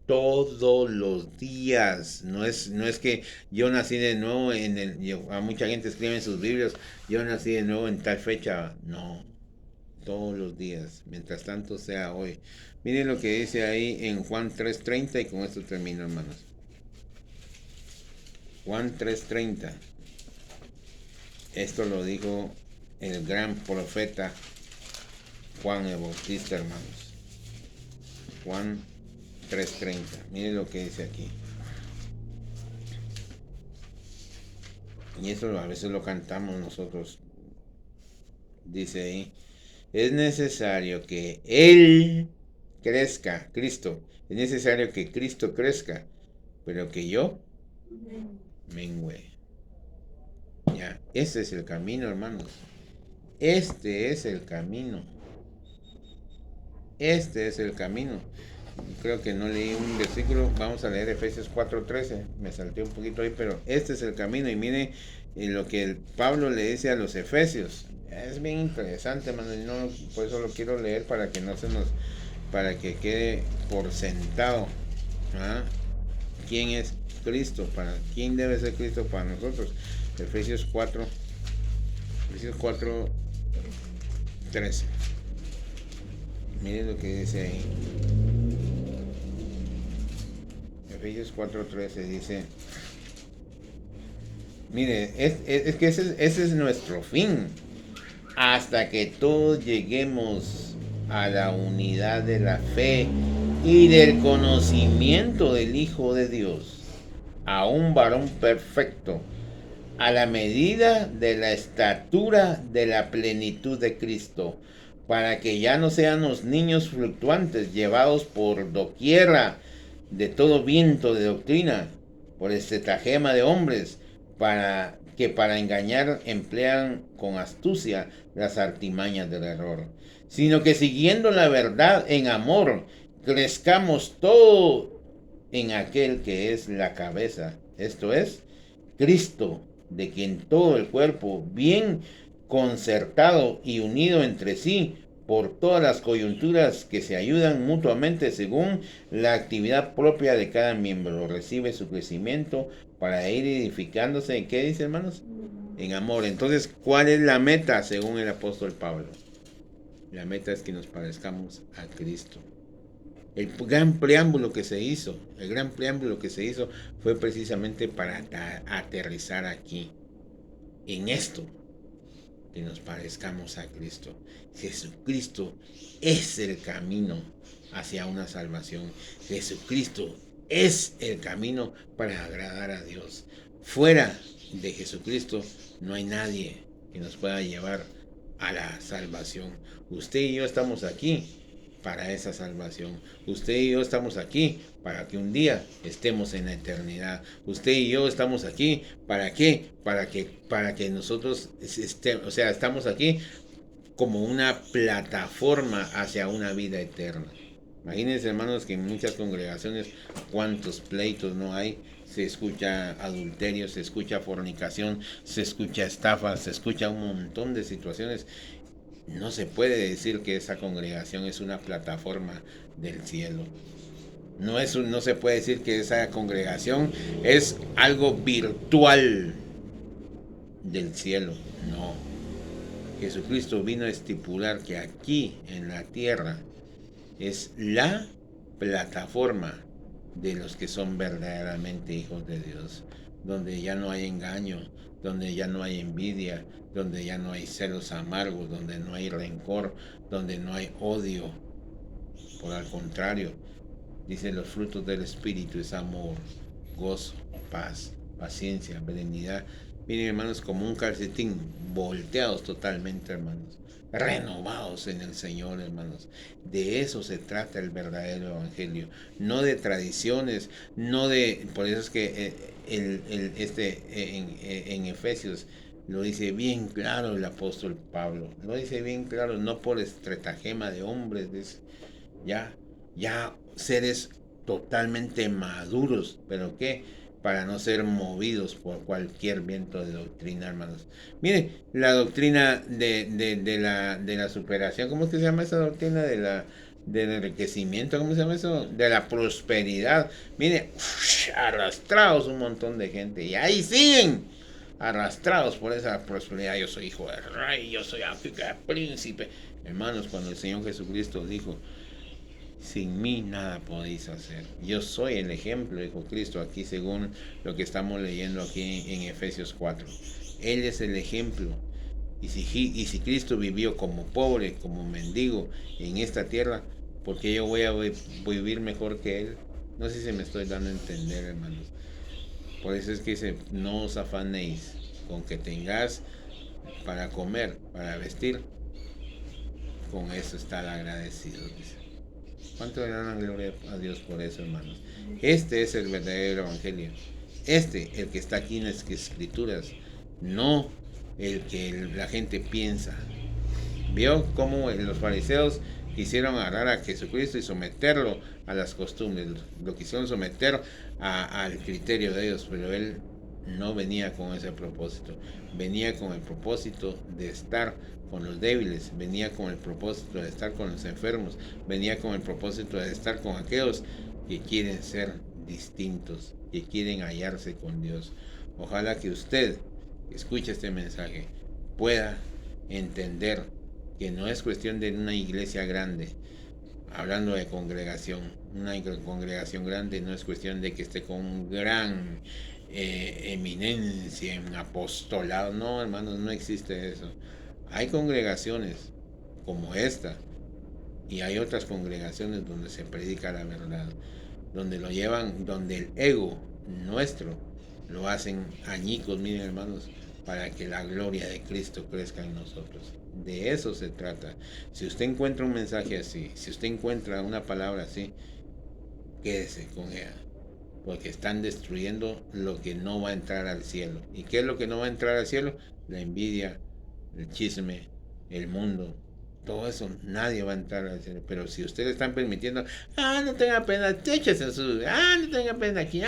Todos los días. No es que yo nací de nuevo a mucha gente escribe en sus Biblias, yo nací de nuevo en tal fecha. No, todos los días, mientras tanto sea hoy. Miren lo que dice ahí en Juan 3:30 y con esto termino, hermanos. Juan 3:30. Esto lo dijo el gran profeta Juan el Bautista, hermanos. Juan 3:30. Miren lo que dice aquí. Y eso a veces lo cantamos nosotros. Dice ahí, es necesario que Él crezca, Cristo. Es necesario que Cristo crezca, pero que yo mengüe. Ya, ese es el camino, hermanos. Este es el camino. Este es el camino. Creo que no leí un versículo. Vamos a leer Efesios 4:13. Me salté un poquito ahí, pero este es el camino. Y mire lo que Pablo le dice a los Efesios. Es bien interesante, hermano, y no, por eso lo quiero leer para que no se nos, para que quede por sentado. ¿Ah? ¿Quién es Cristo? ¿Quién debe ser Cristo para nosotros? Efesios 4, Efesios 4, 13. Miren lo que dice ahí. Efesios 4:13 dice, mire, es que ese es nuestro fin, hasta que todos lleguemos a la unidad de la fe y del conocimiento del Hijo de Dios, a un varón perfecto, a la medida de la estatura de la plenitud de Cristo, para que ya no sean los niños fluctuantes llevados por doquiera de todo viento de doctrina, por estratagema de hombres, para engañar emplean con astucia las artimañas del error, sino que siguiendo la verdad en amor, crezcamos todo en aquel que es la cabeza, esto es, Cristo, de quien todo el cuerpo, bien concertado y unido entre sí por todas las coyunturas que se ayudan mutuamente según la actividad propia de cada miembro, recibe su crecimiento para ir edificándose. ¿En qué dice, hermanos? En amor. Entonces, ¿cuál es la meta según el apóstol Pablo? La meta es que nos parezcamos a Cristo. El gran preámbulo que se hizo fue precisamente para aterrizar aquí, en esto, que nos parezcamos a Cristo. Jesucristo es el camino hacia una salvación. Jesucristo es el camino para agradar a Dios. Fuera de Jesucristo no hay nadie que nos pueda llevar a la salvación. Usted y yo estamos aquí para esa salvación. Usted y yo estamos aquí para que un día estemos en la eternidad. Usted y yo estamos aquí ¿para qué? Para que nosotros estamos aquí como una plataforma hacia una vida eterna. Imagínense, hermanos, que en muchas congregaciones cuántos pleitos no hay. Se escucha adulterio, se escucha fornicación, se escucha estafa, se escucha un montón de situaciones. No se puede decir que esa congregación es una plataforma del cielo. No se puede decir que esa congregación es algo virtual del cielo. No. Jesucristo vino a estipular que aquí en la tierra es la plataforma de los que son verdaderamente hijos de Dios, donde ya no hay engaño, donde ya no hay envidia, donde ya no hay celos amargos, donde no hay rencor, donde no hay odio. Por el contrario, dice, los frutos del Espíritu es amor, gozo, paz, paciencia, benignidad. Miren, hermanos, como un calcetín, volteados totalmente, hermanos, renovados en el Señor, hermanos. De eso se trata el verdadero evangelio, no de tradiciones, no de, por eso es que en Efesios lo dice bien claro el apóstol Pablo, lo dice bien claro, no por estratagema de hombres, dice, ya seres totalmente maduros, pero ¿qué? Para no ser movidos por cualquier viento de doctrina, hermanos. Miren, la doctrina de la superación, ¿cómo es que se llama esa doctrina del enriquecimiento? ¿Cómo se llama eso? De la prosperidad. Miren, arrastrados un montón de gente y ahí siguen arrastrados por esa prosperidad. Yo soy hijo del rey, yo soy príncipe. Hermanos, cuando el Señor Jesucristo dijo, sin mí nada podéis hacer. Yo soy el ejemplo, dijo Cristo aquí según lo que estamos leyendo aquí en Efesios 4. Él es el ejemplo. Y si Cristo vivió como pobre, como mendigo en esta tierra, ¿por qué yo voy a vivir mejor que Él? No sé si me estoy dando a entender, hermanos. Por eso es que dice, no os afanéis con que tengas para comer, para vestir. Con eso está el agradecido, dice. ¿Cuánto le dan gloria a Dios por eso, hermanos? Este es el verdadero evangelio. El que está aquí en las escrituras, no el que la gente piensa. ¿Vio cómo los fariseos quisieron agarrar a Jesucristo y someterlo a las costumbres? Lo quisieron someter al criterio de ellos, pero él no venía con ese propósito, venía con el propósito de estar con los débiles, venía con el propósito de estar con los enfermos, venía con el propósito de estar con aquellos que quieren ser distintos, que quieren hallarse con Dios. Ojalá que usted que escuche este mensaje pueda entender que no es cuestión de una iglesia grande. Hablando de congregación, una congregación grande no es cuestión de que esté con gran eminencia en apostolado. No, hermanos, no existe eso. Hay congregaciones como esta y hay otras congregaciones donde se predica la verdad, donde lo llevan, donde el ego nuestro lo hacen añicos, miren hermanos, para que la gloria de Cristo crezca en nosotros. De eso se trata. Si usted encuentra un mensaje así, si usted encuentra una palabra así, quédese con ella, porque están destruyendo lo que no va a entrar al cielo. ¿Y qué es lo que no va a entrar al cielo? La envidia, el chisme, el mundo, todo eso, nadie va a entrar al cielo. Pero si ustedes están permitiendo, no tenga pena, échese su, no tenga pena aquí,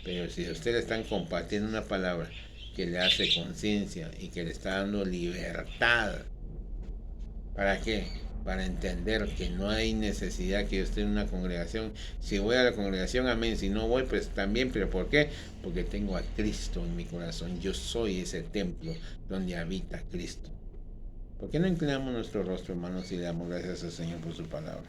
Pero si ustedes están compartiendo una palabra que le hace conciencia y que le está dando libertad, ¿para qué? Para entender que no hay necesidad que yo esté en una congregación. Si voy a la congregación, amén. Si no voy, pues también. ¿Pero por qué? Porque tengo a Cristo en mi corazón. Yo soy ese templo donde habita Cristo. ¿Por qué no inclinamos nuestro rostro, hermanos, y le damos gracias al Señor por su palabra?